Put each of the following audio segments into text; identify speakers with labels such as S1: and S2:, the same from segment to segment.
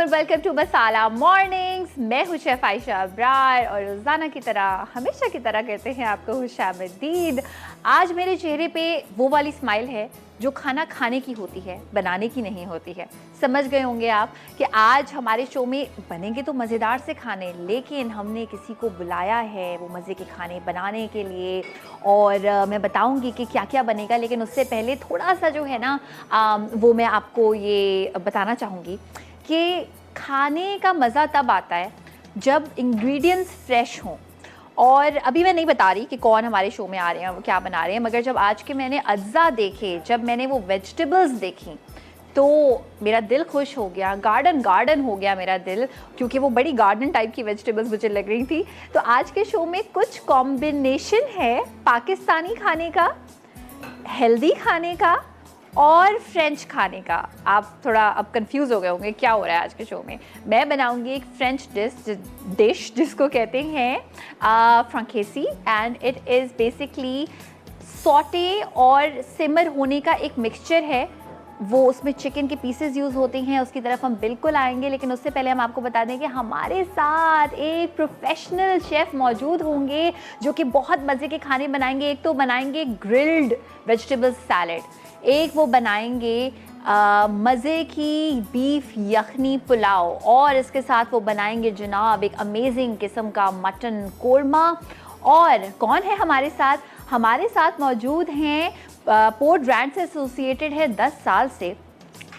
S1: Welcome to masala mornings. मैं हूं chef Ayesha Abrar और रोज़ाना की तरह हमेशा की तरह कहते हैं आपको खुशामदीद। आज मेरे चेहरे पे वो वाली स्माइल है जो खाना खाने की होती है, बनाने की नहीं होती है। समझ गए होंगे आप कि आज हमारे शो में बनेंगे तो मज़ेदार से खाने, लेकिन हमने किसी को बुलाया है वो मज़े के खाने बनाने के लिए और मैं बताऊंगी कि क्या क्या बनेगा। लेकिन उससे पहले थोड़ा सा जो है ना वो मैं आपको ये बताना चाहूँगी कि खाने का मज़ा तब आता है जब इंग्रेडिएंट्स फ्रेश हों। और अभी मैं नहीं बता रही कि कौन हमारे शो में आ रहे हैं, वो क्या बना रहे हैं, मगर जब आज के मैंने अज्जा देखे, जब मैंने वो वेजिटेबल्स देखी तो मेरा दिल खुश हो गया, गार्डन हो गया मेरा दिल, क्योंकि वो बड़ी गार्डन टाइप की वेजिटेबल्स मुझे लग रही थी। तो आज के शो में कुछ कॉम्बिनेशन है पाकिस्तानी खाने का, हेल्दी खाने का और फ्रेंच खाने का। आप थोड़ा अब कंफ्यूज हो गए होंगे क्या हो रहा है आज के शो में। मैं बनाऊंगी एक फ्रेंच डिश जिसको कहते हैं फ्रांकेसी, and it is basically saute और सिमर होने का एक मिक्सचर है। वो उसमें चिकन के पीसेस यूज़ होते हैं, उसकी तरफ हम बिल्कुल आएंगे। लेकिन उससे पहले हम आपको बता दें कि हमारे साथ एक प्रोफेशनल शेफ़ मौजूद होंगे जो कि बहुत मज़े के खाने बनाएंगे। एक तो बनाएंगे ग्रिल्ड वेजिटेबल सैलेड, एक वो बनाएंगे मज़े की बीफ यखनी पुलाव, और इसके साथ वो बनाएंगे जनाब एक अमेजिंग किस्म का मटन कोरमा। और कौन है हमारे साथ? हमारे साथ मौजूद हैं पोर्ट ब्रांड से एसोसिएटेड है 10 साल से,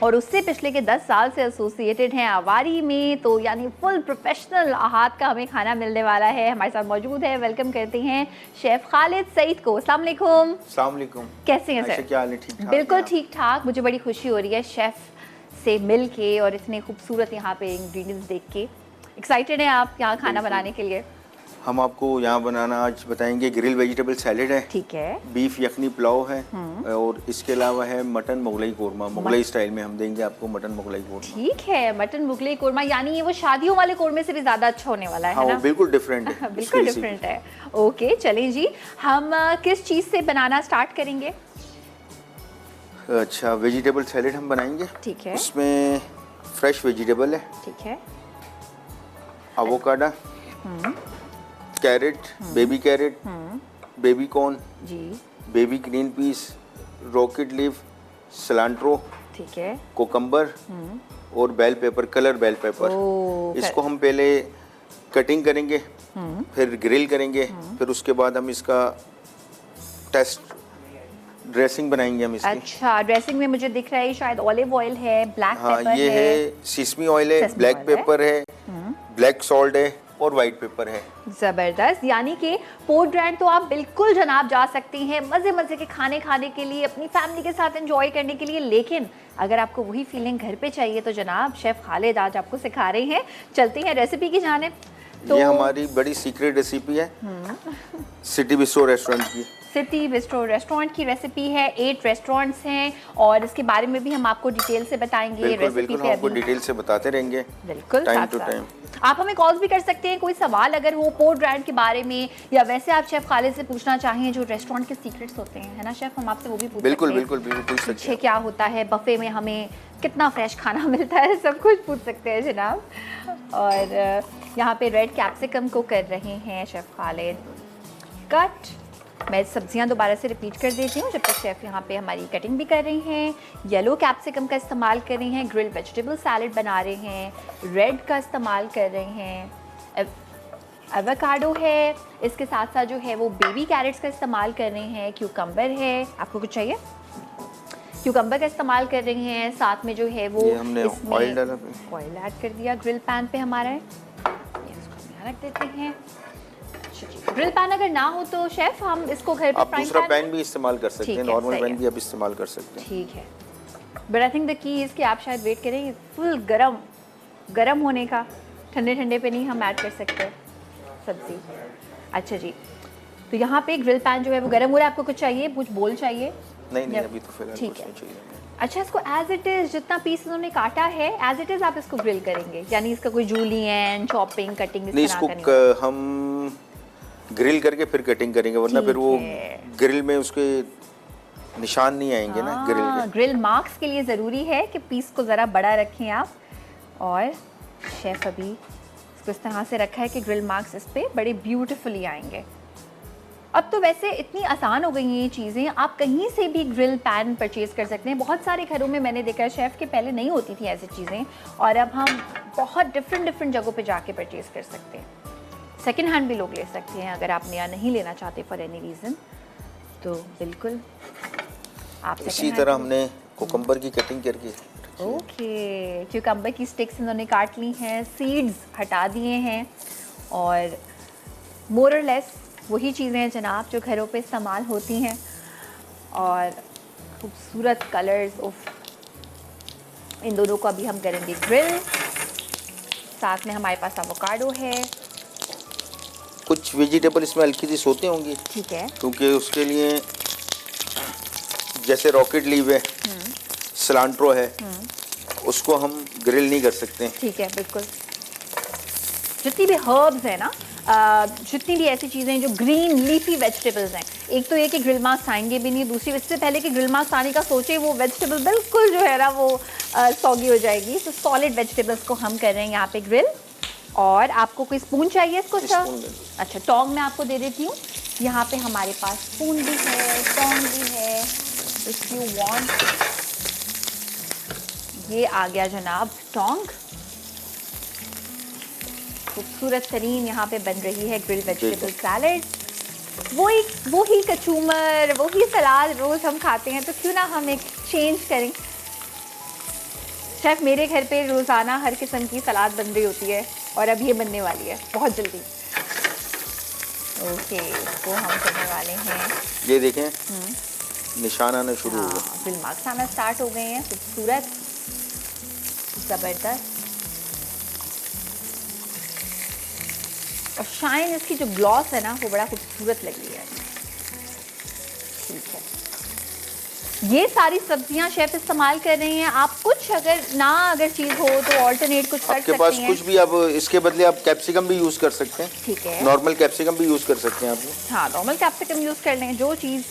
S1: और उससे पिछले के 10 साल से एसोसिएटेड हैं आवारी में। तो यानी फुल प्रोफेशनल हाथ का हमें खाना मिलने वाला है। हमारे साथ मौजूद है, वेलकम करते हैं शेफ़ खालिद सईद को। अस्सलाम वालेकुम।
S2: अस्सलाम वालेकुम।
S1: कैसे हैं सर?
S2: क्या हाल है? ठीक ठाक?
S1: बिल्कुल ठीक ठाक। मुझे बड़ी खुशी हो रही है शेफ़ से मिल के और इतने खूबसूरत यहाँ पे इंग्रेडिएंट्स देख के। एक्साइटेड हैं आप यहाँ खाना बनाने के लिए?
S2: हम आपको यहाँ बनाना आज बताएंगे ग्रिल वेजिटेबल सैलेड है,
S1: ठीक है,
S2: बीफ यखनी पुलाव है, और इसके अलावा है मटन मुगलई कोरमा। मुगलई स्टाइल में हम देंगे आपको मटन मुगलई कोरमा।
S1: ठीक है, मटन मुगलई कोरमा, यानी ये वो शादियों वाले कोरमे से भी ज़्यादा अच्छा होने वाला है
S2: हाँ,
S1: ना?
S2: बिल्कुल डिफरेंट है।
S1: बिल्कुल डिफरेंट है। ओके चलें जी, हम किस चीज़ से बनाना स्टार्ट करेंगे?
S2: अच्छा, वेजिटेबल सैलेड हम बनाएंगे।
S1: ठीक है,
S2: उसमें फ्रेश वेजिटेबल है,
S1: ठीक है,
S2: avocado, carrot, baby carrot, baby corn
S1: जी,
S2: baby green peas, rocket leaf, cilantro,
S1: ठीक है,
S2: कोकम्बर और bell pepper, colour bell pepper. इसको हम पहले कटिंग करेंगे, फिर ग्रिल करेंगे, फिर उसके बाद हम इसका टेस्ट ड्रेसिंग बनाएंगे हम इसकी।
S1: अच्छा, ड्रेसिंग में मुझे दिख रहा है शायद ऑलिव ऑयल है, ब्लैक पेपर
S2: ये है सीसमी ऑयल है, ब्लैक पेपर है, ब्लैक सॉल्ट है और वाइट पेपर है।
S1: ज़बरदस्त। यानी कि पोर्ट ब्रांड तो आप बिल्कुल जनाब जा सकती हैं मज़े के खाने खाने के लिए, अपनी फैमिली के साथ एंजॉय करने के लिए। लेकिन अगर आपको वही फीलिंग घर पे चाहिए तो जनाब शेफ़ खालिद आज आपको सिखा रहे हैं। चलते हैं रेसिपी की जानिब। तो
S2: ये हमारी बड़ी सीक्रेट रेसिपी है सिटी बिस्ट्रो रेस्टोरेंट की।
S1: सिटी बिस्ट्रो रेस्टोरेंट की रेसिपी है। 8 रेस्टोरेंट्स हैं और इसके बारे में भी हम आपको डिटेल से बताएंगे।
S2: बिल्कुल हम आपको डिटेल से बताते रहेंगे,
S1: बिल्कुल
S2: टाइम टू टाइम।
S1: आप हमें कॉल्स भी कर सकते हैं, कोई सवाल अगर हो पोर्ट ब्रांड के बारे में, या वैसे आप शेफ़ खालिद से पूछना चाहें जो रेस्टोरेंट के सीक्रेट्स होते हैं, है ना शेफ़, हम आपसे वो भी पूछ
S2: बिल्कुल
S1: सकते हैं।
S2: बिल्कुल पूछ सकते हैं।
S1: क्या होता है बफे में, हमें कितना फ्रेश खाना मिलता है, सब कुछ पूछ सकते हैं जनाब। और यहाँ पे रेड कैप्सिकम को कर रहे हैं शेफ़ खालिद कट। मैं सब्जियां दोबारा से रिपीट कर देती हूँ जब तक शेफ़ यहाँ पे हमारी कटिंग भी कर रही हैं। येलो कैप्सिकम का इस्तेमाल कर रही हैं, ग्रिल वेजिटेबल सैलेड बना रहे हैं, रेड का इस्तेमाल कर रहे हैं, एवोकाडो है, इसके साथ साथ जो है वो बेबी कैरेट्स का इस्तेमाल कर रहे हैं, क्यूकम्बर है, आपको कुछ चाहिए? क्यूकम्बर का इस्तेमाल कर रही हैं, साथ में जो है वो इसमें ऑयल ऐड कर दिया ग्रिल पैन पे हमारा। इसको यहाँ रख देते हैं। ग्रिल पैन अगर ना हो तो शेफ हम इसको घर पे
S2: आप दूसरा पैन भी इस्तेमाल कर सकते हैं, नॉर्मल पैन भी आप इस्तेमाल कर सकते हैं।
S1: ठीक है, but I think the key is कि आप शायद वेट करें फुल गरम होने का, ठंडे पे नहीं हम ऐड कर सकते सब्जी। अच्छा जी, तो यहाँ पे ग्रिल पैन जो है वो गर्म हो रहा है। आपको कुछ चाहिए, कुछ बोल चाहिए?
S2: नहीं अभी तो फिलहाल
S1: ठीक
S2: कुछ
S1: है।
S2: नहीं चाहिए।
S1: अच्छा, इसको एज इट इज़ जितना पीस उन्होंने काटा है एज इट इज़ आप इसको ग्रिल करेंगे, यानी इसका कोई जूलियन चॉपिंग कटिंग
S2: नहीं, इसको हम ग्रिल करके फिर कटिंग करेंगे, वरना फिर वो ग्रिल में उसके निशान नहीं आएंगे ना ग्रिल के।
S1: ग्रिल मार्क्स के लिए ज़रूरी है कि पीस को ज़रा बड़ा रखें आप। और शेफ अभी इसको इस तरह से रखा है कि ग्रिल मार्क्स इस पे बड़े ब्यूटीफुली आएंगे। अब तो वैसे इतनी आसान हो गई हैं ये चीज़ें, आप कहीं से भी ग्रिल पैन परचेज़ कर सकते हैं। बहुत सारे घरों में मैंने देखा है शेफ़ के पहले नहीं होती थी ऐसी चीज़ें, और अब हम बहुत डिफरेंट जगहों पे जाके परचेज़ कर सकते हैं। सेकंड हैंड भी लोग ले सकते हैं अगर आप नया नहीं लेना चाहते फॉर एनी रीज़न, तो बिल्कुल आप
S2: इसी तरह हमने कुकम्बर की कटिंग करके
S1: ओके, क्यूकम्बर की स्टिक्स इन्होंने काट ली हैं, सीड्स हटा दिए हैं, और मोर और लेस वही चीज़ें हैं जनाब जो घरों पे इस्तेमाल होती हैं। और खूबसूरत कलर्स ऑफ इन दोनों को अभी हम करेंगे ग्रिल। साथ में हमारे पास एवोकाडो है,
S2: कुछ वेजिटेबल इसमें हल्की सी सोते होंगी,
S1: ठीक है,
S2: क्योंकि उसके लिए जैसे रॉकेट लीव है, सिलांट्रो है, उसको हम ग्रिल नहीं कर सकते।
S1: ठीक है, बिल्कुल। जितनी भी हर्ब्स हैं ना, जितनी भी ऐसी चीज़ें जो ग्रीन लीफी वेजिटेबल्स हैं, एक तो ये कि ग्रिल मार्क्स आएंगे भी नहीं, दूसरी इससे पहले कि ग्रिल मार्क्स आने का सोचे वो वेजिटेबल बिल्कुल जो है ना वो सॉगी हो जाएगी। तो सॉलिड वेजिटेबल्स को हम कर रहे हैं यहाँ पे ग्रिल। और आपको कोई स्पून चाहिए इसको सर? अच्छा, टोंग मैं आपको दे देती हूँ। यहाँ पे हमारे पास स्पून भी है, टोंग भी है, इफ यू वांट। ये आ गया जनाब टोंग। खूबसूरत तरीन यहाँ पे बन रही है ग्रिल वेजिटेबल सैलेड। वही कचूमर, वही सलाद रोज हम खाते हैं, तो क्यों ना हम एक चेंज करें। शेफ मेरे घर पे रोज़ाना हर किस्म की सलाद बन रही होती है, और अब ये बनने वाली है बहुत जल्दी। ओके, तो हम करने वाले हैं,
S2: ये देखें निशान आना शुरू हो गए,
S1: ग्रिल मार्क्स आना स्टार्ट हो गए हैं। खूबसूरत, ज़बरदस्त, और शाइन इसकी जो ग्लॉस है ना वो बड़ा खूबसूरत लग रही है। ठीक है, ये सारी सब्जियां शेफ इस्तेमाल कर रही हैं। आप कुछ अगर चीज़ हो तो ऑल्टरनेट कुछ कर सकते हैं।
S2: आपके पास कुछ भी, अब इसके बदले आप कैप्सिकम भी यूज़ कर सकते हैं।
S1: ठीक है,
S2: नॉर्मल कैप्सिकम भी यूज़ कर सकते हैं आप।
S1: हाँ, नॉर्मल कैप्सिकम यूज़ कर लें। जो चीज़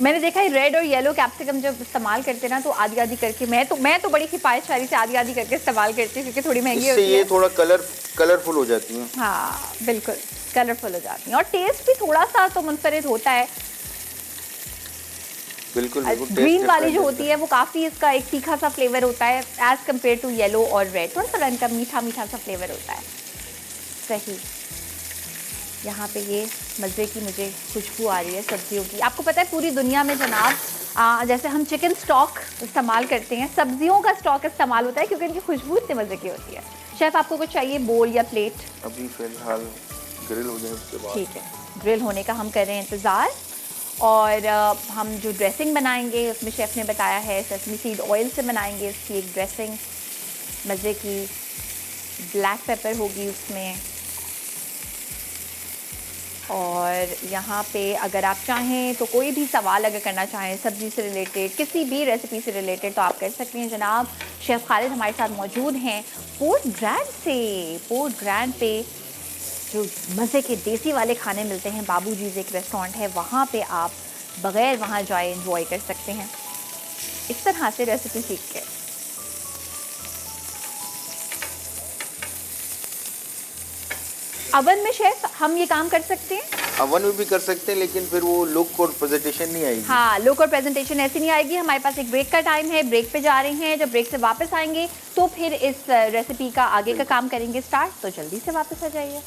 S1: मैंने देखा है रेड और येलो कैप्सिकम जब इस्तेमाल करते हैं ना, तो आधी आधी करके मैं तो बड़ी हिफायतशारी से आधी आधी करके इस्तेमाल करती हूँ, क्योंकि थोड़ी महंगी होती है।
S2: ये थोड़ा कलरफुल हो जाती हैं।
S1: हाँ बिल्कुल, कलरफुल हो जाती हैं, और टेस्ट भी थोड़ा सा तो मुनफरिद होता है।
S2: बिल्कुल,
S1: ग्रीन वाली जो होती है वो काफ़ी, इसका एक तीखा सा फ्लेवर होता है एज़ कम्पेयर टू येलो और रेड। थोड़ा सा रंग का मीठा सा फ्लेवर होता है। सही, यहाँ पे ये मज़े की मुझे खुशबू आ रही है सब्जियों की। आपको पता है पूरी दुनिया में जनाब जैसे हम चिकन स्टॉक इस्तेमाल करते हैं, सब्जियों का स्टॉक इस्तेमाल होता है, क्योंकि इनकी खुशबू इतने मज़े की होती है। शेफ़ आपको कुछ चाहिए, बोल या प्लेट?
S2: अभी फ़िलहाल ग्रिल हो जाए उसके बाद।
S1: ठीक है, ग्रिल होने का हम कर रहे हैं इंतज़ार। और हम जो ड्रेसिंग बनाएंगे उसमें शेफ़ ने बताया है सेसमी सीड ऑयल से बनाएंगे इसकी एक ड्रेसिंग मज़े की। ब्लैक पेपर होगी उसमें, और यहाँ पे अगर आप चाहें तो कोई भी सवाल अगर करना चाहें सब्ज़ी से रिलेटेड, किसी भी रेसिपी से रिलेटेड, तो आप कर सकते हैं जनाब। शेफ़ खालिद हमारे साथ मौजूद हैं पोर्ट ग्रैंड पे जो मज़े के देसी वाले खाने मिलते हैं। बाबूजीज़ एक रेस्टोरेंट है, वहाँ पे आप बग़ैर वहाँ जाए एंजॉय कर सकते हैं इस तरह से रेसिपी सीख के। अवन में शेफ हम ये काम कर सकते हैं?
S2: अवन में भी कर सकते हैं, लेकिन फिर वो लुक और प्रेजेंटेशन नहीं आएगी।
S1: हाँ, लुक और प्रेजेंटेशन ऐसी नहीं आएगी। हमारे पास एक ब्रेक का टाइम है, ब्रेक पे जा रहे हैं। जब ब्रेक से वापस आएंगे तो फिर इस रेसिपी का आगे का काम करेंगे स्टार्ट। तो जल्दी से वापस आ जाइए।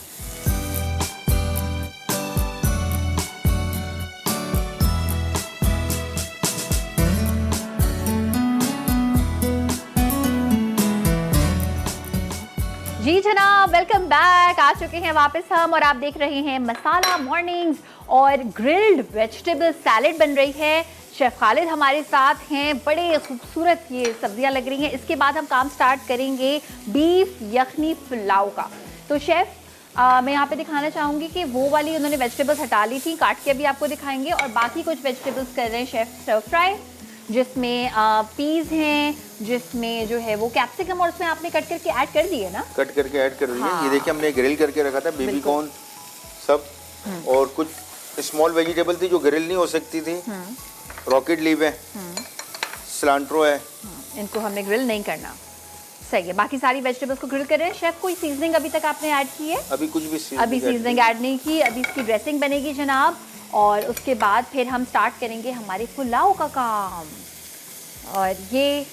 S1: जी जनाब, वेलकम बैक। आ चुके हैं वापस हम, और आप देख रहे हैं मसाला मॉर्निंग्स, और ग्रिल्ड वेजिटेबल सैलेड बन रही है। शेफ़ खालिद हमारे साथ हैं। बड़े खूबसूरत ये सब्जियां लग रही हैं। इसके बाद हम काम स्टार्ट करेंगे बीफ यखनी पुलाव का। तो शेफ़ मैं यहाँ पे दिखाना चाहूँगी कि वो वाली उन्होंने वेजिटेबल्स हटा ली थी, काट के अभी आपको दिखाएंगे। और बाकी कुछ वेजिटेबल्स कर रहे हैं शेफ़ स्टर फ्राई, जिसमें पीस हैं, जिसमें जो है वो कैप्सिकम, और उसमें आपने कट करके ऐड कर दिए ना?
S2: कट करके ऐड कर दिए।
S1: हाँ।
S2: ये देखिए हमने ग्रिल करके रखा था, बेबी कॉर्न सब, और कुछ स्मॉल वेजिटेबल थी जो ग्रिल नहीं हो सकती थी। रॉकेट लीव है, सिलांट्रो है,
S1: इनको हमने ग्रिल नहीं करना। सही है। बाकी सारी वेजिटेबल्स को ग्रिल कर रहे हैं। शेफ, कोई सीजनिंग अभी तक आपने ऐड की है?
S2: अभी कुछ भी
S1: अभी सीजनिंग ऐड नहीं की। अभी इसकी ड्रेसिंग बनेगी जनाब, और उसके बाद फिर हम स्टार्ट करेंगे हमारे पुलाव का काम। और ये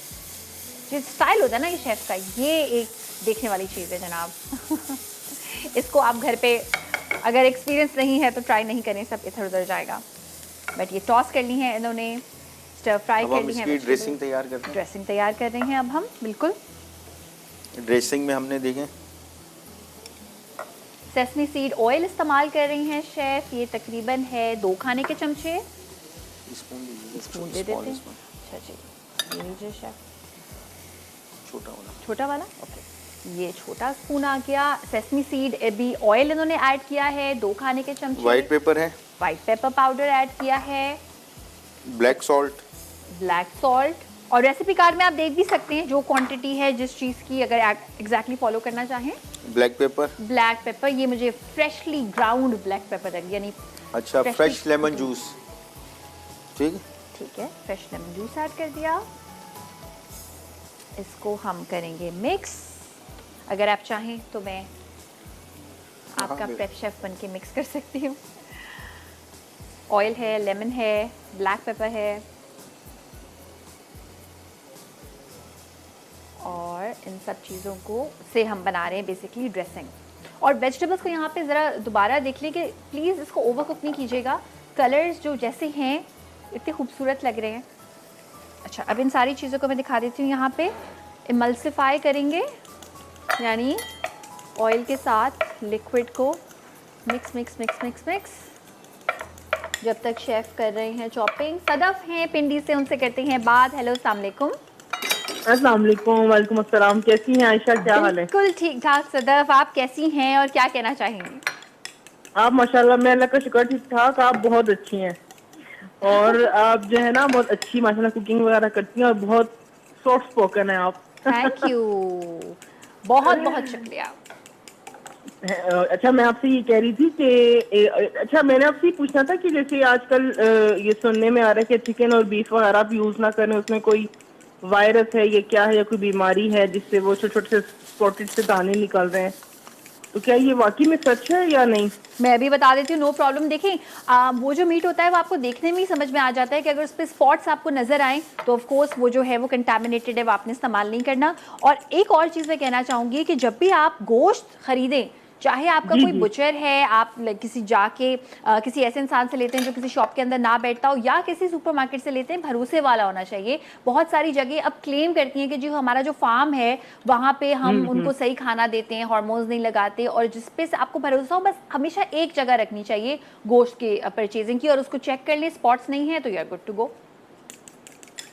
S1: जो स्टाइल होता है ना ये शेफ का, ये एक देखने वाली चीज़ है जनाब। इसको आप घर पे अगर एक्सपीरियंस नहीं है तो ट्राई नहीं करें, सब इधर उधर जाएगा। बट ये टॉस करनी है इन्होंने, स्टर फ्राई करनी है।
S2: ड्रेसिंग तैयार करते हैं।
S1: ड्रेसिंग तैयार कर रहे हैं अब हम। बिल्कुल।
S2: ड्रेसिंग में हमने देखें
S1: सेसमी सीड ऑयल इस्तेमाल कर रही हैं शेफ। ये तकरीबन है 2 खाने के चमचे। स्पून दे देते हैं। अच्छा जी, ये लीजिए शेफ। छोटा वाला ओके। ये छोटा स्पून आ गया। सेसमी सीड अभी ऑयल इन्होंने ऐड किया है 2 खाने के चमचे।
S2: व्हाइट पेपर है,
S1: व्हाइट पेपर पाउडर ऐड किया है।
S2: Black salt. और रेसिपी कार्ड में आप देख भी सकते हैं जो क्वांटिटी है जिस चीज़ की, अगर एग्जैक्टली फॉलो करना चाहें। ब्लैक पेपर ये मुझे फ्रेशली ग्राउंड ब्लैक पेपर है, यानी अच्छा फ्रेश लेमन जूस। ठीक
S1: है, फ्रेश लेमन जूस ऐड कर दिया। इसको हम करेंगे मिक्स। अगर आप चाहें तो मैं आपका प्रेप शेफ बन के मिक्स कर सकती हूँ। ऑयल है, लेमन है, ब्लैक पेपर है, और इन सब चीज़ों को से हम बना रहे हैं बेसिकली ड्रेसिंग। और वेजिटेबल्स को यहाँ पे ज़रा दोबारा देख लें कि प्लीज़ इसको ओवर कुक नहीं कीजिएगा। कलर्स जो जैसे हैं इतने खूबसूरत लग रहे हैं। अच्छा, अब इन सारी चीज़ों को मैं दिखा देती हूँ। यहाँ पे इमल्सिफाई करेंगे, यानी ऑयल के साथ लिक्विड को मिक्स जब तक शेफ कर रहे हैं चॉपिंग। सदफ हैं पिंडी से, उनसे करते हैं बात। हेलो, अस्सलाम वालेकुम।
S3: अस्सलाम वालेकुम। वालेकुम अस्सलाम। कैसी हैं आयशा, क्या हाल है?
S1: बिल्कुल ठीक ठाक सदफ, आप कैसी हैं और क्या कहना चाहेंगी?
S3: आप माशाल्लाह, मैं अल्लाह का शुक्र ठीक ठाक। आप बहुत अच्छी हैं और आप जो है ना बहुत अच्छी माशाल्लाह कुकिंग वगैरह करती हैं और बहुत सॉफ्ट स्पोकन है आप।
S1: थैंक यू, बहुत बहुत शुक्रिया।
S3: अच्छा, मैं आपसे ये कह रही थी कि अच्छा मैंने आपसे ये पूछना था कि जैसे आजकल ये सुनने में आ रहा है कि चिकन और बीफ वगैरह आप यूज ना करें, उसमें कोई वायरस है, ये क्या है, या कोई बीमारी है जिससे वो छोटे छोटे से स्पॉटेड से दाने निकल रहे हैं, तो क्या ये वाकई में सच है या नहीं?
S1: मैं भी बता देती हूँ, नो प्रॉब्लम। देखें, वो जो मीट होता है वो आपको देखने में ही समझ में आ जाता है कि अगर उस पर स्पॉट्स आपको नजर आए तो ऑफ कोर्स वो जो है वो कंटामिनेटेड है, वो आपने इस्तेमाल नहीं करना। और एक और चीज़ मैं कहना चाहूँगी कि जब भी आप गोश्त खरीदें, चाहे आपका कोई बुचर है, आप किसी जाके किसी ऐसे इंसान से लेते हैं जो किसी शॉप के अंदर ना बैठता हो, या किसी सुपरमार्केट से लेते हैं, भरोसे वाला होना चाहिए। बहुत सारी जगह अब क्लेम करती हैं कि जी हमारा जो फार्म है वहाँ पे हम उनको सही खाना देते हैं, हार्मोन्स नहीं लगाते, और जिस पे से आपको भरोसा हो, बस हमेशा एक जगह रखनी चाहिए गोश्त के परचेजिंग की, और उसको चेक कर लें, स्पॉट्स नहीं है तो you are good to go.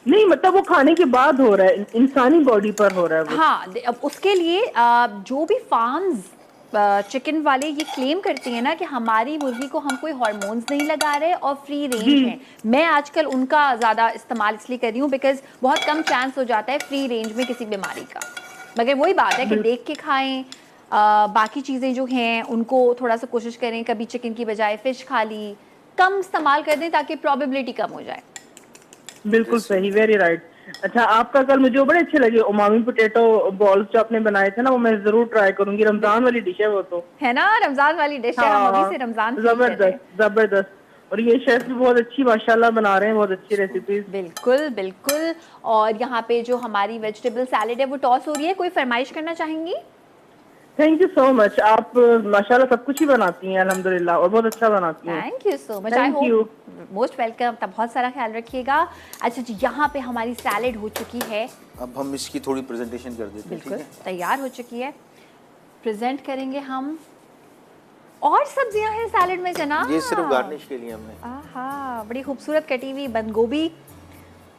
S3: नहीं, मतलब वो खाने के बाद हो रहा है, इंसानी बॉडी पर हो रहा है वो।
S1: हाँ, अब उसके लिए जो भी फार्म्स चिकन वाले ये क्लेम करती हैं ना कि हमारी मुर्गी को हम कोई हार्मोन्स नहीं लगा रहे और फ्री रेंज है। मैं आजकल उनका ज़्यादा इस्तेमाल इसलिए कर रही हूँ बिकॉज बहुत कम चांस हो जाता है फ्री रेंज में किसी बीमारी का। मगर वही बात है कि देख के खाएं। बाकी चीज़ें जो हैं उनको थोड़ा सा कोशिश करें, कभी चिकन की बजाय फिश खा ली, कम इस्तेमाल कर दें ताकि प्रोबेबिलिटी कम हो जाए।
S3: बिल्कुल सही, वेरी राइट। अच्छा, आपका कल मुझे बड़े अच्छे लगे उमामी पोटैटो बॉल्स जो आपने बनाए थे ना, वो मैं जरूर ट्राई करूंगी। रमजान वाली डिश है वो तो, है
S1: ना? रमजान वाली डिश है। हम अभी से रमजान
S3: जबरदस्त। और ये शेफ भी बहुत अच्छी माशाल्लाह बना रहे हैं, बहुत अच्छी रेसिपीज।
S1: बिल्कुल बिल्कुल। और यहाँ पे जो हमारी वेजिटेबल सैलेड है वो टॉस हो रही है। कोई फरमाइश करना चाहेंगी?
S3: Thank you so much. आप माशाल्लाह सब कुछ ही बनाती हैं अल्हम्दुलिल्लाह, और बहुत अच्छा बनाती हैं।
S1: Thank you so much. I hope most welcome. तब बहुत सारा ख्याल रखिएगा। अच्छा जी, यहाँ पे हमारी सैलेड हो चुकी है।
S2: अब हम इसकी थोड़ी प्रेजेंटेशन कर देते हैं।
S1: बिल्कुल तैयार हो चुकी है, प्रेजेंट करेंगे हम। और सब्जियां हैं सैलेड में जनाब,
S2: ये सिर्फ गार्निश के लिए हमने।
S1: आहा, बड़ी खूबसूरत कटी हुई बंद गोभी,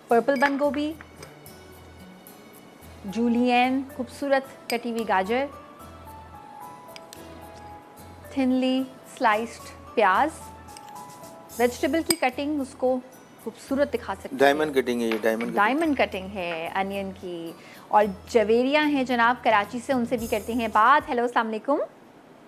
S1: पर्पल बंद गोभी, जूलियन खूबसूरत कटी हुई गाजर, थिनली स्लाइस्ड प्याज, वेजिटेबल की कटिंग उसको खूबसूरत दिखा सकते हैं।
S2: डायमंड कटिंग है ये,
S1: डायमंड कटिंग है अनियन की। और जवेरिया हैं जनाब कराची से, उनसे भी करते हैं बात। हेलो, अस्सलाम वालेकुम।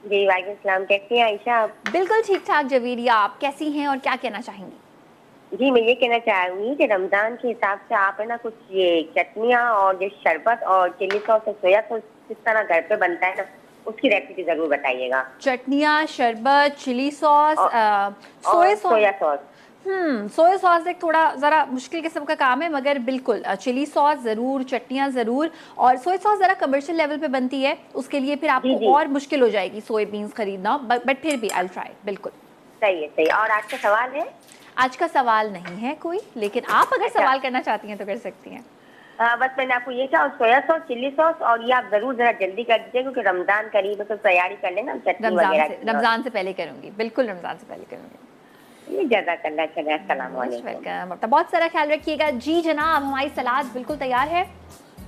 S4: जी वालेकुम सलाम। कैसी हैं आयशा आप?
S1: बिल्कुल ठीक ठाक जवेरिया, आप कैसी हैं और क्या कहना चाहेंगी?
S4: जी मैं ये कहना चाहूंगी कि रमजान के हिसाब से आप है ना कुछ ये चटनियाँ और ये शरबत और चिली सॉस और सोया सॉस किस तरह घर पे बनता है ना उसकी रेसिपी जरूर बताइएगा।
S1: चटनियाँ, शरबत, चिली सॉस,
S4: और
S1: soya sauce.
S4: Soya sauce.
S1: Soya sauce एक थोड़ा ज़रा मुश्किल किस्म का काम है, मगर बिल्कुल चिली सॉस ज़रूर, चटनियाँ ज़रूर। और सोया सॉस ज़रा कमर्शियल लेवल पे बनती है, उसके लिए फिर
S4: जी,
S1: आपको
S4: जी।
S1: और मुश्किल हो जाएगी सोयाबीन्स खरीदना, बट फिर भी आई विल ट्राई, बिल्कुल।
S4: सही है सही है। और आज का सवाल है?
S1: आज का सवाल नहीं है कोई, लेकिन आप अगर
S4: अच्छा।
S1: सवाल करना चाहती हैं तो कर सकती हैं।
S4: बस मैंने आपको ये कहा सोया सॉस चिली सॉस और ये आप जरूर जरा जल्दी कर दीजिए क्योंकि रमजान करीब है तो तैयारी कर लेना चटनी वगैरह की।
S1: रमज़ान से पहले करूँगी, बिल्कुल रमज़ान से पहले करूँगी।
S4: ये जज़ाकल्लाह। चले अस्सलाम
S1: मोस्ट
S4: वालेकुम।
S1: वेलकम। अपना बहुत सारा ख्याल रखिएगा। जी जनाब, हमारी सलाद बिल्कुल तैयार है।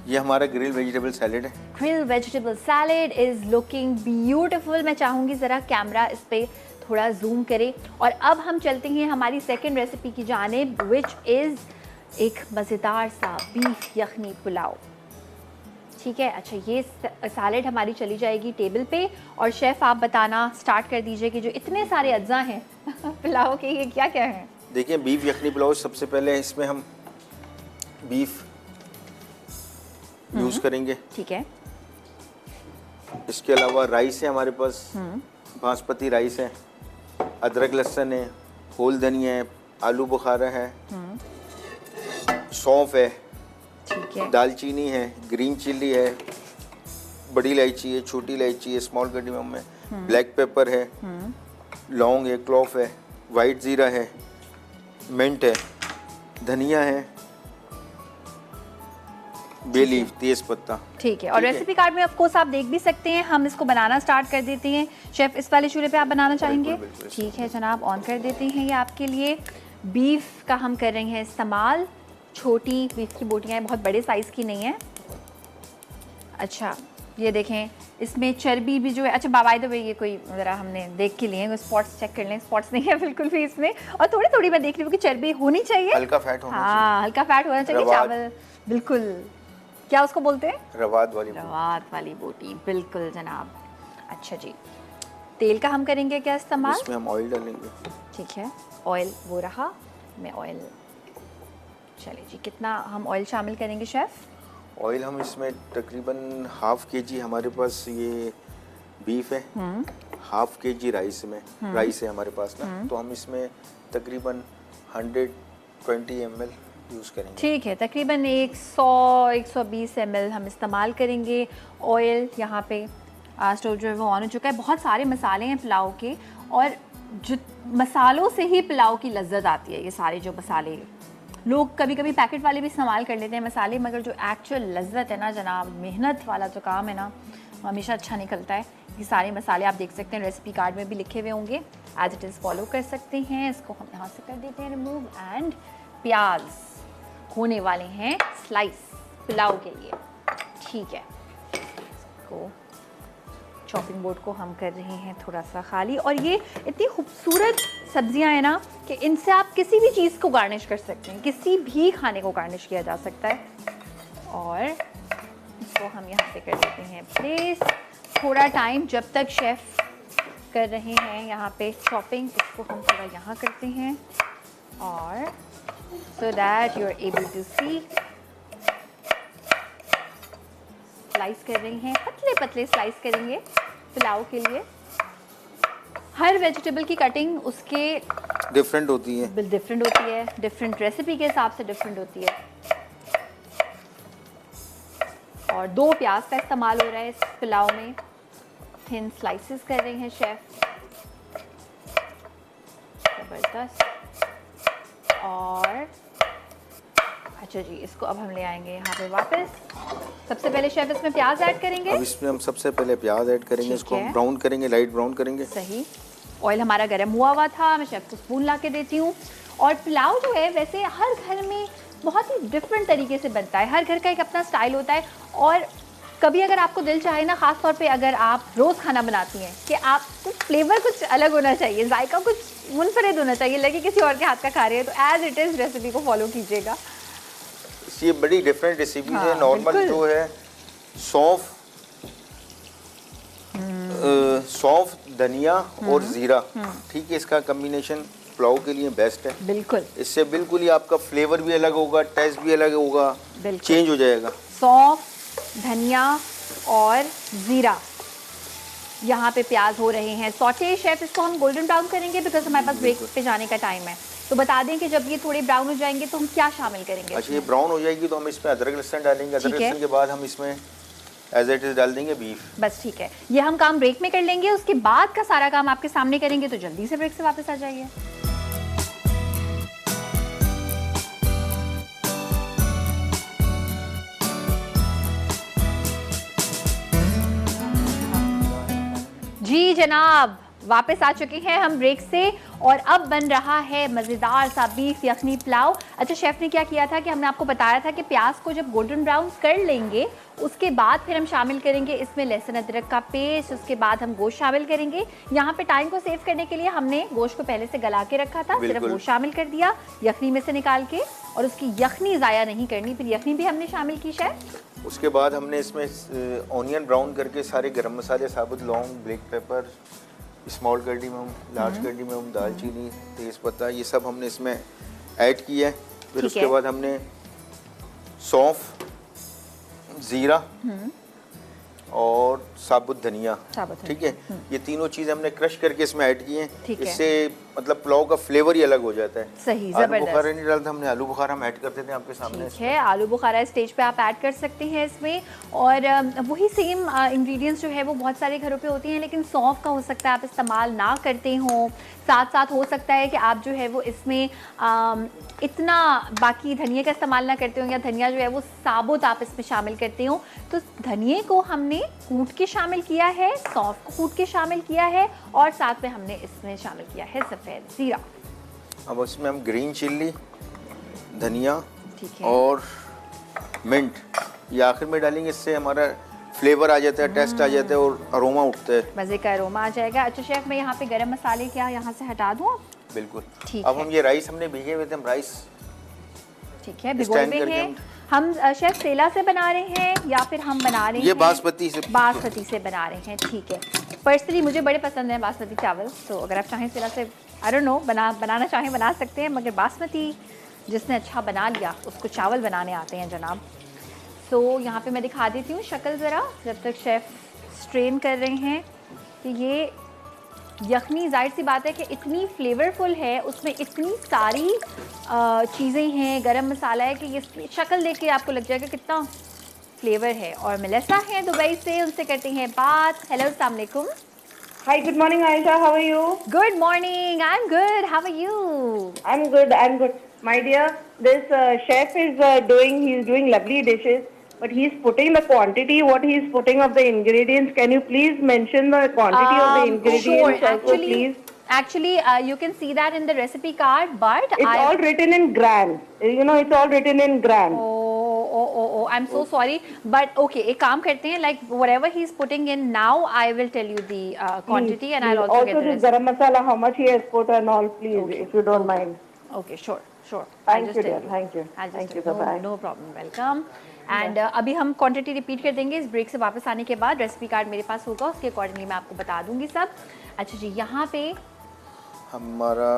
S2: ये हमारा ग्रिल वेजिटेबल सैलेड है।
S1: Grill vegetable salad is looking beautiful. मैं चाहूँगी ज़रा कैमरा इस पे थोड़ा जूम करे। और अब हम चलते हैं हमारी सेकंड रेसिपी की जानिब, विच इज़ एक मज़ेदार सा बीफ यखनी पुलाव। ठीक है, अच्छा ये सैलेड हमारी चली जाएगी टेबल पे। और शेफ़ आप बताना स्टार्ट कर दीजिए कि जो इतने सारे अज्जा हैं पुलाव के, ये क्या क्या हैं?
S2: देखिए बीफ यखनी पुलाव, सबसे पहले इसमें हम बीफ यूज़ करेंगे।
S1: ठीक है।
S2: इसके अलावा राइस है हमारे पास, बासमती राइस है, अदरक लहसुन है, होल धनिया है, आलू बुखारा है, सौंफ है,
S1: ठीक है।
S2: दालचीनी है, ग्रीन चिल्ली है, बड़ी इलायची है, छोटी इलायची है, स्मॉल कार्डेमम है, ब्लैक पेपर है, लौंग है, क्लोव है, वाइट ज़ीरा है, मिंट है, धनिया है, बे लीफ, तेज पत्ता।
S1: ठीक है। और रेसिपी कार्ड में ऑफ कोर्स आप देख भी सकते हैं। हम इसको बनाना स्टार्ट कर देते हैं। शेफ इस वाले चूल्हे पे आप बनाना चाहेंगे?
S2: बिल्कुल।
S1: ठीक है जनाब, ऑन कर देते हैं ये आपके लिए। बीफ का हम कर रहे हैं इस्तेमाल। छोटी बीफ की बोटियाँ हैं, बहुत बड़े साइज़ की नहीं है। अच्छा ये देखें, इसमें चर्बी भी जो है, अच्छा बाय द वे ये कोई ज़रा हमने देख के लिए हैं, स्पॉट्स चेक कर लें, स्पॉट्स नहीं है बिल्कुल भी इसमें। और थोड़ी थोड़ी मैं देख रही हूँ कि चर्बी होनी चाहिए,
S2: हल्का फैट होना
S1: हाँ हल्का फैट होना चाहिए।
S2: रवाद।
S1: चावल बिल्कुल, क्या उसको बोलते हैं?
S2: चाहिए। रवाद वाली
S1: रवात वाली बोटी, बिल्कुल जनाब। अच्छा जी, तेल का हम करेंगे क्या इस्तेमाल?
S2: इसमें हम ऑयल डालेंगे।
S1: ठीक है, ऑयल वो रहा। मैं ऑयल, चलिए जी, कितना हम ऑयल शामिल करेंगे शेफ़?
S2: ऑयल हम इसमें तकरीबन ½ kg हमारे पास ये बीफ है, ½ kg राइस में राइस है हमारे पास ना, तो हम इसमें तकरीबन 120 ml यूज़ करेंगे।
S1: ठीक है, तकरीबन 100-120 ml हम इस्तेमाल करेंगे ऑयल। यहाँ पे स्टोव जो है वो ऑन हो चुका है। बहुत सारे मसाले हैं पुलाव के, और जो मसालों से ही पुलाव की लज्जत आती है। ये सारे जो मसाले, लोग कभी कभी पैकेट वाले भी इस्तेमाल कर लेते हैं मसाले, मगर जो एक्चुअल लज्जत है ना जनाब, मेहनत वाला जो काम है ना, हमेशा अच्छा निकलता है। ये सारे मसाले आप देख सकते हैं, रेसिपी कार्ड में भी लिखे हुए होंगे, एज इट इज़ फॉलो कर सकते हैं। इसको हम यहाँ से कर देते हैं रिमूव। एंड प्याज होने वाले हैं स्लाइस पुलाव के लिए। ठीक है, इसको चॉपिंग बोर्ड को हम कर रहे हैं थोड़ा सा खाली। और ये इतनी खूबसूरत सब्जियां हैं ना कि इनसे आप किसी भी चीज़ को गार्निश कर सकते हैं, किसी भी खाने को गार्निश किया जा सकता है। और इसको हम यहाँ पे कर देते हैं प्लेस। थोड़ा टाइम जब तक शेफ़ कर रहे हैं यहाँ पे चॉपिंग, इसको हम थोड़ा यहाँ करते हैं, और so that you are able to see, slice कर रही हैं, पतले पतले स्लाइस करेंगे पुलाव के लिए। हर वेजिटेबल की कटिंग उसके
S2: डिफरेंट होती है,
S1: डिफरेंट होती है, डिफरेंट रेसिपी के हिसाब से डिफरेंट होती है। और 2 प्याज का इस्तेमाल हो रहा है इस पुलाव में। थिन स्लाइसेस कर रहे हैं शेफ, ज़बरदस्त। और अच्छा जी, इसको अब हम ले आएंगे यहाँ पे वापस। सबसे पहले शेफ इसमें प्याज ऐड करेंगे।
S2: अब इसमें हम सबसे पहले प्याज ऐड करेंगे,
S1: ठीक
S2: इसको
S1: है।
S2: हम ब्राउन करेंगे, लाइट ब्राउन करेंगे।
S1: सही। ऑयल हमारा गर्म हुआ था, मैं शेफ को स्पून ला के देती हूँ। और पुलाव जो है वैसे हर घर में बहुत ही डिफरेंट तरीके से बनता है, हर घर का एक अपना स्टाइल होता है। और कभी अगर आपको दिल चाहे ना, ख़ास तौर पे अगर आप रोज़ खाना बनाती हैं, कि आप कुछ फ्लेवर कुछ अलग होना चाहिए, जायका कुछ मुनफरिद होना चाहिए, लगे किसी और के हाथ का खा रहे हैं, तो एज इट इज़ रेसिपी को फॉलो कीजिएगा।
S2: ये बड़ी डिफरेंट रेसिपीज
S1: हाँ,
S2: है। नॉर्मल
S1: बिल्कुल।
S2: जो है सौंफ, सौंफ, धनिया और ज़ीरा, ठीक है, इसका कम्बिनेशन पुलाव के लिए बेस्ट है।
S1: बिल्कुल
S2: इससे बिल्कुल ही आपका फ्लेवर भी अलग होगा, टेस्ट भी अलग होगा, चेंज हो जाएगा।
S1: सौंफ, धनिया और जीरा, यहाँ पे प्याज हो रहे हैं सॉटे। शेफ इसको हम गोल्डन ब्राउन करेंगे बिकॉज हमारे पास ब्रेक पे जाने का टाइम है। तो बता दें कि जब ये थोड़े ब्राउन हो जाएंगे तो हम क्या शामिल करेंगे?
S2: अच्छा, ये ब्राउन हो जाएगी तो हम इसमें अदरक लहसुन डालेंगे। अदरक लहसुन के बाद हम इसमें एज इट इज डाल देंगे बीफ।
S1: बस ठीक है, ये हम काम ब्रेक में कर लेंगे, उसके बाद का सारा काम आपके सामने करेंगे। तो जल्दी से ब्रेक से वापस आ जाइए। जी जनाब, वापस आ चुके हैं हम ब्रेक से और अब बन रहा है मज़ेदार सा बीफ यखनी पुलाव। अच्छा, शेफ़ ने क्या किया था कि हमने आपको बताया था कि प्याज को जब गोल्डन ब्राउन कर लेंगे उसके बाद फिर हम शामिल करेंगे इसमें लहसुन अदरक का पेस्ट, उसके बाद हम गोश्त शामिल करेंगे। यहाँ पे टाइम को सेव करने के लिए हमने गोश्त को पहले से गला के रखा था, सिर्फ गोश्त शामिल कर दिया यखनी में से निकाल के, और उसकी यखनी ज़ाया नहीं करनी, फिर यखनी भी हमने शामिल की शायद।
S2: उसके बाद हमने इसमें ऑनियन ब्राउन करके सारे गरम मसाले, साबुत लौंग, black pepper, small cardamom, large cardamom, दालचीनी, तेज़पत्ता, ये सब हमने इसमें ऐड किया है। फिर उसके बाद हमने सौंफ, ज़ीरा और साबुत धनिया, ठीक है, ये तीनों चीज़ हमने क्रश करके इसमें ऐड की हैं। इससे मतलब पुलाव का फ्लेवर ही अलग हो जाता है।
S1: सही,
S2: आलू बुखारा नहीं डालते हमने, आलू बुखारा हम ऐड कर देते हैं आपके सामने।
S1: ठीक है, आलू बुखारा स्टेज पे आप ऐड कर सकते हैं इसमें। और वही सेम इंग्रेडिएंट्स जो है वो बहुत सारे घरों पे होती हैं, लेकिन सौंफ का हो सकता है आप इस्तेमाल ना करते हो। साथ साथ हो सकता है कि आप जो है वो इसमें इतना बाकी धनिया का इस्तेमाल ना करते हो, या धनिया जो है वो साबुत आप इसमें शामिल करते हो। तो धनिए को हमने कूट के शामिल किया है, सौंफ को कूट के शामिल किया है, और साथ में हमने इसमें शामिल किया है सफ़ेद ज़ीरा।
S2: अब उसमें हम ग्रीन चिल्ली, धनिया और मिंट ये आखिर में डालेंगे, इससे हमारा फ्लेवर आ जाता है, टेस्ट आ जाता है और अरोमा उठता है,
S1: मज़े का अरोमा आ जाएगा। अच्छा शेफ़, मैं यहाँ पे गरम मसाले क्या यहाँ से हटा दूँ?
S2: बिल्कुल।
S1: ठीक
S2: अब
S1: है।
S2: हम ये राइस हमने भीगे हुए थे, हम राइस
S1: ठीक है भिगोए हुए हैं। हम शेफ सेला से बना रहे हैं या फिर हम बना रहे हैं
S2: ये बासमती से
S1: बना रहे हैं? ठीक है, पर्सनली मुझे बड़े पसंद है बासमती चावल, तो अगर आप चाहें सेला से आई डोंट नो बनाना चाहें बना सकते हैं, मगर बासमती जिसने अच्छा बना लिया उसको चावल बनाने आते हैं जनाब। तो यहाँ पे मैं दिखा देती हूँ शक्ल ज़रा, जब तक शेफ़ स्ट्रेन कर रहे हैं। कि ये यखनी जाहिर सी बात है कि इतनी फ्लेवरफुल है, उसमें इतनी सारी चीज़ें हैं, गरम मसाला है, कि ये शक्ल देख के आपको लग जाएगा कितना फ्लेवर है। और मेलेसा है दुबई से, उनसे करते हैं बात। हेलो, अस्सलाम वालेकुम।
S5: Hi, good morning, Aisha. How are you?
S1: Good morning. I'm good. How are you?
S5: I'm good. I'm good. My dear, this chef is he's doing lovely dishes, but he's putting the quantity, what he's putting of the ingredients. Can you please mention the quantity of the ingredients
S1: Sure.
S5: also, please?
S1: Actually, you can see that in the recipe card, but
S5: It's all written in grams. You know, it's all written in grams.
S1: Oh, I'm so sorry. But okay, एक काम करते हैं, like whatever he's putting in now, I will tell you the quantity, and I'll also get the
S5: this
S1: recipe.
S5: garam masala, how much he has put and all, please, if you don't mind.
S1: Okay, sure.
S5: Thank you, dear. Thank you. Thank you. Bye-bye.
S1: No problem. Welcome. And अभी हम quantity repeat कर देंगे इस break से वापस आने के बाद। रेसिपी कार्ड मेरे पास होगा, उसके अकॉर्डिंगली मैं आपको बता दूंगी सब। अच्छा जी, यहाँ पे
S2: हमारा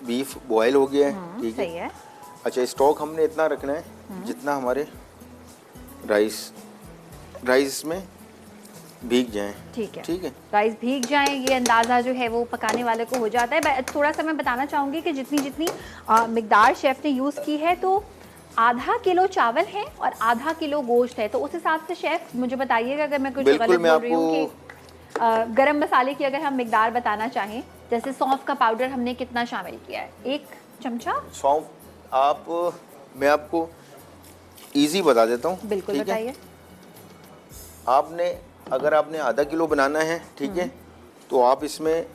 S2: बीफ बॉयल हो गया है, ठीक
S1: सही है।
S2: अच्छा, स्टॉक हमने इतना रखना है जितना हमारे राइस में भीग जाएं।
S1: ठीक है,
S2: ठीक है,
S1: राइस भीग जाएं, ये अंदाज़ा जो है वो पकाने वाले को हो जाता है। थोड़ा सा मैं बताना चाहूँगी कि जितनी मिकदार शेफ़ ने यूज़ की है, तो आधा किलो चावल है और आधा किलो गोश्त है, तो उस हिसाब से शेफ़ मुझे बताइएगा अगर मैं कुछ गलत बोल रही हूँ। कि गरम मसाले की अगर हम मिकदार बताना चाहें, जैसे सौंफ का पाउडर हमने कितना शामिल किया है? 1 चमचा
S2: सौंफ। मैं आपको इजी बता देता हूँ।
S1: बिल्कुल बताइए।
S2: अगर आपने आधा किलो बनाना है, ठीक है, तो आप इसमें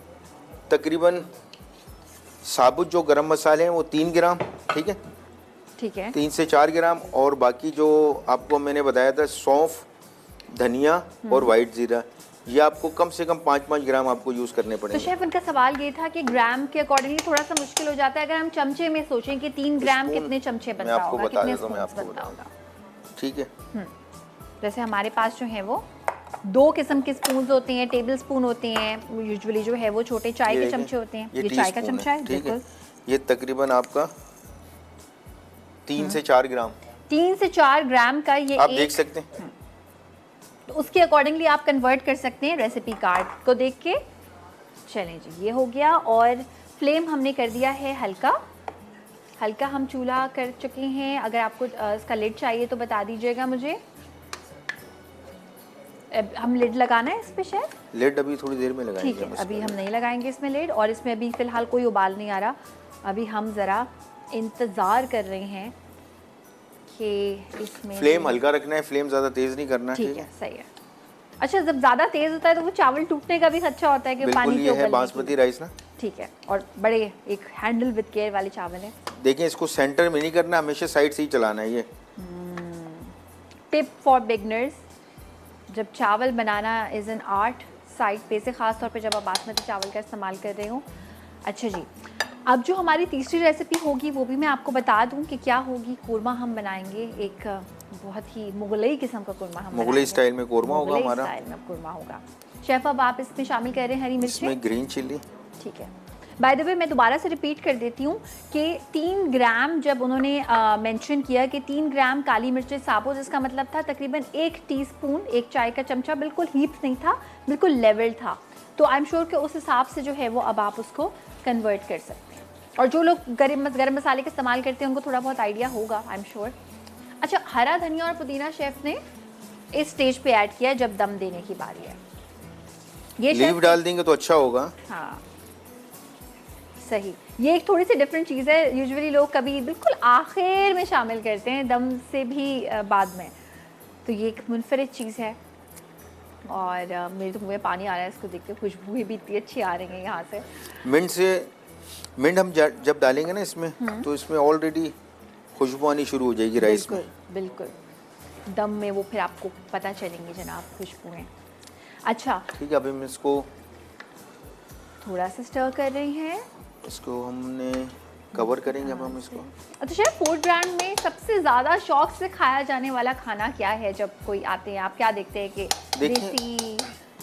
S2: तकरीबन साबुत जो गरम मसाले हैं वो 3 ग्राम, ठीक है, 3 से 4 ग्राम, और बाकी जो आपको मैंने बताया था सौंफ, धनिया और वाइट जीरा, ये आपको कम से कम 5-5 ग्राम आपको यूज़ करने पड़ेंगे।
S1: तो शेफ, उनका सवाल ये था कि ग्राम के अकॉर्डिंगली थोड़ा सा मुश्किल हो जाता है। अगर हम चमचे में सोचें कि 3 ग्राम कितने चमचे बनता होगा, कितने स्पून बनता होगा?
S2: ठीक है,
S1: जैसे हमारे पास जो है वो 2 किस्म के स्पून होते हैं, टेबल स्पून होते हैं, यूजुअली जो है वो छोटे चाय के चमचे होते हैं। ये चाय का चमचा है,
S2: ठीक है।
S1: बिल्कुल।
S2: ये तकरीबन आपका 3 से 4 ग्राम,
S1: 3 से 4 ग्राम का ये
S2: आप देख सकते हैं।
S1: तो उसके अकॉर्डिंगली आप कन्वर्ट कर सकते हैं रेसिपी कार्ड को देख के। चलें जी, ये हो गया। और फ्लेम हमने कर दिया है हल्का हल्का, हम चूल्हा कर चुके हैं। अगर आपको इसका लिड चाहिए तो बता दीजिएगा मुझे। हम लिड लगाना है इस पे शायद?
S2: लिड अभी थोड़ी देर में लगाएंगे।
S1: ठीक है, अभी हम नहीं लगाएंगे इसमें लिड, और इसमें अभी फ़िलहाल कोई उबाल नहीं आ रहा। अभी हम ज़रा इंतज़ार कर रहे हैं कि इसमें
S2: फ्लेम हल्का रखना है, फ्लेम ज़्यादा तेज़ नहीं करना है।
S1: ठीक है, सही है। अच्छा, जब ज़्यादा तेज़ होता है तो वो चावल टूटने का भी खदशा होता है कि
S2: बिल्कुल,
S1: पानी
S2: ये है बासमती राइस ना।
S1: ठीक है, और बड़े एक हैंडल विद केयर वाले चावल है।
S2: देखिए, इसको सेंटर में नहीं करना, हमेशा साइड से ही चलाना है। ये
S1: टिप फॉर बिगनर्स, जब चावल बनाना इज़ एन आर्ट, साइड पे से ख़ास तौर पे जब आप बासमती चावल का इस्तेमाल कर रहे हो। अच्छा जी, अब जो हमारी तीसरी रेसिपी होगी वो भी मैं आपको बता दूं कि क्या होगी। कोरमा हम बनाएंगे, एक बहुत ही मुगलई किस्म का कोरमा हम
S2: मुगलई स्टाइल में कोरमा होगा हमारा।
S1: स्टाइल में कोरमा होगा। शेफ़, अब आप इसमें शामिल कर रहे हैं हरी मिर्ची,
S2: इसमें ग्रीन चिल्ली।
S1: ठीक है। बाय द वे, मैं दोबारा से रिपीट कर देती हूँ कि 3 ग्राम जब उन्होंने मेंशन किया कि 3 ग्राम काली मिर्च साबुत, इसका मतलब था तकरीबन 1 टीस्पून, 1 चाय का चमचा। बिल्कुल हीप नहीं था, बिल्कुल लेवल था। तो आई एम श्योर कि उस हिसाब से जो है वो अब आप उसको कन्वर्ट कर सकते हैं। और जो लोग गरम मसाले का इस्तेमाल करते हैं उनको थोड़ा बहुत आइडिया होगा, आई एम श्योर। अच्छा, हरा धनिया और पुदीना शेफ़ ने इस स्टेज पे ऐड किया जब दम देने की बारी है। ये
S2: लीव डाल देंगे तो अच्छा होगा।
S1: हाँ, सही। ये एक थोड़ी सी डिफरेंट चीज़ है। यूजुअली लोग कभी बिल्कुल आखिर में शामिल करते हैं, दम से भी बाद में। तो ये एक मुनफरिद चीज़ है। और मेरे तो मुँह में पानी आ रहा है इसको देख के, खुशबू भी इतनी अच्छी आ रही है यहाँ से।
S2: मिंट हम जब डालेंगे ना इसमें, तो इसमें ऑलरेडी खुशबू आनी शुरू हो जाएगी राइस में।
S1: बिल्कुल, दम में वो फिर आपको पता चलेंगी जनाब खुशबुएं। अच्छा,
S2: ठीक है, अभी हम इसको
S1: थोड़ा सा स्टर कर रहे हैं।
S2: इसको हमने कवर करेंगे। अब हम इसको।
S1: अच्छा शेफ, फूड ब्रांड में सबसे ज़्यादा शौक से खाया जाने वाला खाना क्या है? जब कोई आते हैं, आप क्या देखते हैं कि देसी?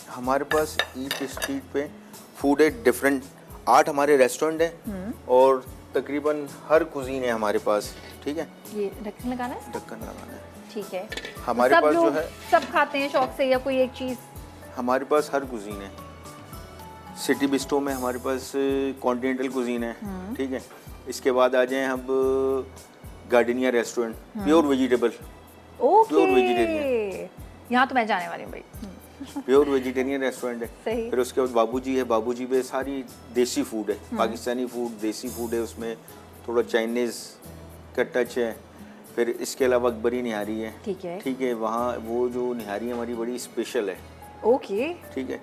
S2: हमारे पास ईट स्ट्रीट पे फूड है डिफरेंट, 8 हमारे रेस्टोरेंट हैं और तकरीबन हर कुजीन है हमारे पास। ठीक है,
S1: ये ढक्कन लगाना है?
S2: ढक्कन लगाना है।
S1: ठीक है।
S2: हमारे
S1: सब
S2: पास जो
S1: लोग
S2: है,
S1: सब खाते हैं शौक से या कोई एक चीज़?
S2: हमारे पास हर कुजीन है। सिटी बिस्ट्रो में हमारे पास कॉन्टिनेंटल कुजीन है। ठीक है, इसके बाद आ जाएं अब gardenia restaurant, pure vegetable.
S1: Okay,
S2: pure vegetarian.
S1: यहाँ तो मैं जाने वाली हूँ भाई।
S2: प्योर वेजिटेरियन रेस्टोरेंट है।
S1: सही।
S2: फिर उसके बाद बाबूजी है, बाबूजी पे सारी देसी फूड है, पाकिस्तानी फूड, देसी फूड है, उसमें थोड़ा चाइनीज़ का टच है। फिर इसके अलावा अकबरी निहारी है।
S1: ठीक है।
S2: ठीक है, वहाँ वो जो निहारी हमारी बड़ी स्पेशल है।
S1: ओके,
S2: ठीक है,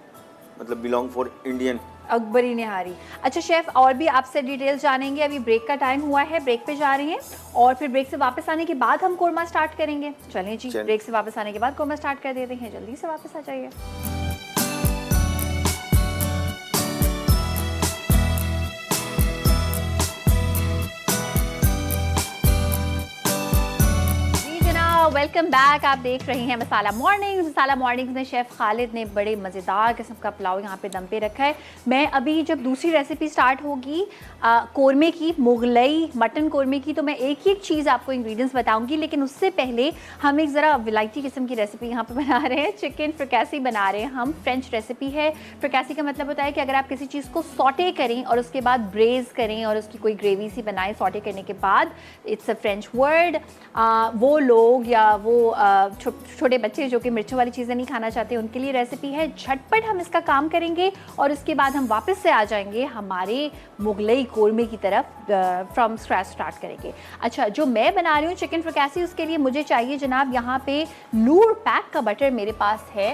S2: मतलब बिलोंग फॉर इंडियन।
S1: अकबरी निहारी। अच्छा शेफ, और भी आपसे डिटेल्स जानेंगे। अभी ब्रेक का टाइम हुआ है, ब्रेक पे जा रहे हैं और फिर ब्रेक से वापस आने के बाद हम कोरमा स्टार्ट करेंगे। चलें जी, ब्रेक से वापस आने के बाद कोरमा स्टार्ट कर देते हैं। जल्दी से वापस आ जाइए। Welcome back. आप देख रहे हैं मसाला मॉर्निंग्स। मसाला मॉर्निंग्स में शेफ़ खालिद ने बड़े मज़ेदार किस्म का पुलाव यहाँ पे दम पे रखा है। मैं अभी जब दूसरी रेसिपी स्टार्ट होगी कोरमे की, मुगलई मटन कोरमे की, तो मैं एक एक चीज़ आपको इंग्रेडिएंट्स बताऊंगी। लेकिन उससे पहले हम एक ज़रा विलायती किस्म की रेसिपी यहाँ पे बना रहे हैं। चिकन फ्रिकासी बना रहे हैं हम। फ्रेंच रेसिपी है। फ्रिकासी का मतलब होता है कि अगर आप किसी चीज़ को सॉटे करें और उसके बाद ब्रेज करें और उसकी कोई ग्रेवी सी बनाएं सॉटे करने के बाद, इट्स अ फ्रेंच वर्ड। वो लोग या वो छोटे बच्चे जो कि मिर्चों वाली चीज़ें नहीं खाना चाहते, उनके लिए रेसिपी है। झटपट हम इसका काम करेंगे और उसके बाद हम वापस से आ जाएंगे हमारे मुगलई कोरमे की तरफ, फ्रॉम स्क्रैच स्टार्ट करेंगे। अच्छा, जो मैं बना रही हूँ चिकन फ्रिकासी, उसके लिए मुझे चाहिए जनाब यहाँ पे लूर पैक का बटर मेरे पास है।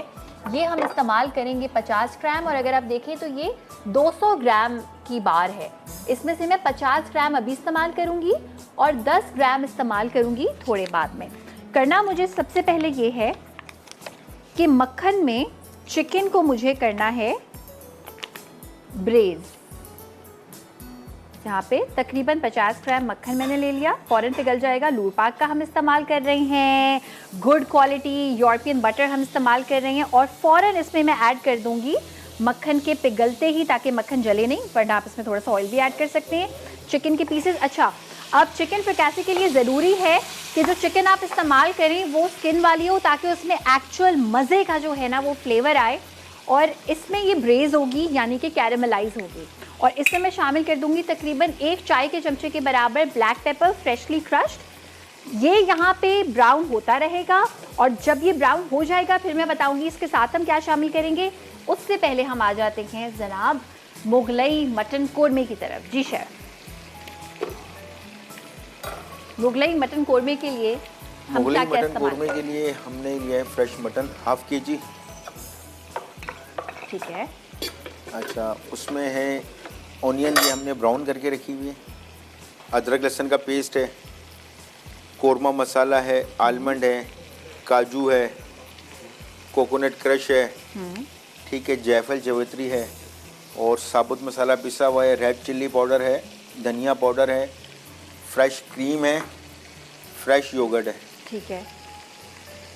S1: ये हम इस्तेमाल करेंगे 50 ग्राम, और अगर आप देखें तो ये 200 ग्राम की बार है। इसमें से मैं 50 ग्राम अभी इस्तेमाल करूँगी और 10 ग्राम इस्तेमाल करूँगी थोड़े बाद में। करना मुझे सबसे पहले ये है कि मक्खन में चिकन को मुझे करना है ब्रेज। यहाँ पे तकरीबन 50 ग्राम मक्खन मैंने ले लिया, फ़ौरन पिघल जाएगा। लूर पाक का हम इस्तेमाल कर रहे हैं, गुड क्वालिटी यूरोपियन बटर हम इस्तेमाल कर रहे हैं और फ़ौरन इसमें मैं ऐड कर दूंगी मक्खन के पिघलते ही, ताकि मक्खन जले नहीं, वरना आप इसमें थोड़ा सा ऑयल भी ऐड कर सकते हैं। चिकन के पीसेस, अच्छा अब चिकन फ्रिकासे के लिए ज़रूरी है कि जो चिकन आप इस्तेमाल करें वो स्किन वाली हो, ताकि उसमें एक्चुअल मज़े का जो है ना वो फ्लेवर आए। और इसमें ये ब्रेज होगी यानी कि कैरेमलाइज होगी। और इसमें मैं शामिल कर दूंगी तकरीबन 1 चाय के चमचे के बराबर ब्लैक पेपर फ्रेशली क्रश्ड। ये यहाँ पे ब्राउन होता रहेगा और जब ये ब्राउन हो जाएगा फिर मैं बताऊंगी इसके साथ हम क्या शामिल करेंगे। उससे पहले हम आ जाते हैं जनाब मुगलई मटन कोरमे की तरफ। जी शेफ, मुगलई मटन कोरमे के लिए हम
S2: मुगलई
S1: क्या क्या
S2: मटन
S1: इस्तेमाल
S2: कोरमे के लिए हमने लिया है फ्रेश मटन ½ kg।
S1: ठीक है,
S2: अच्छा, उसमें है ऑनियन, ये हमने ब्राउन करके रखी हुई है, अदरक लहसुन का पेस्ट है, कोरमा मसाला है, आलमंड है, काजू है, कोकोनट क्रश है, ठीक है, जायफल जवित्री है और साबुत मसाला पिसा हुआ है, रेड चिल्ली पाउडर है, धनिया पाउडर है, फ्रेश क्रीम है, फ्रेश योगर्ट है।
S1: ठीक है।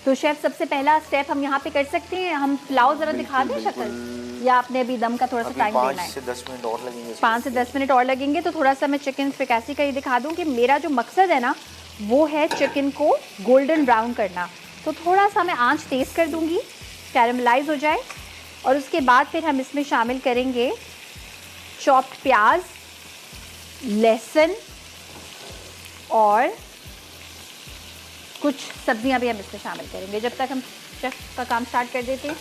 S1: तो शेफ सबसे पहला स्टेप हम यहाँ पे कर सकते हैं, हम पुलाव ज़रा दिखा दें शक्ल, या आपने अभी दम का थोड़ा सा
S2: अभी
S1: टाइम
S2: 5
S1: देना है?
S2: से 10 मिनट और लगेंगे।
S1: 5 से 10 मिनट और लगेंगे। तो थोड़ा सा मैं चिकन फ्रिकासी का ये दिखा दूं कि मेरा जो मकसद है ना वो है चिकन को गोल्डन ब्राउन करना। तो थोड़ा सा मैं आंच तेज़ कर दूंगी, कैरमलाइज हो जाए और उसके बाद फिर हम इसमें शामिल करेंगे चॉप्ड प्याज, लहसुन और कुछ सब्जियां भी हम इसमें शामिल करेंगे। जब तक हम शेफ का काम स्टार्ट कर देते हैं,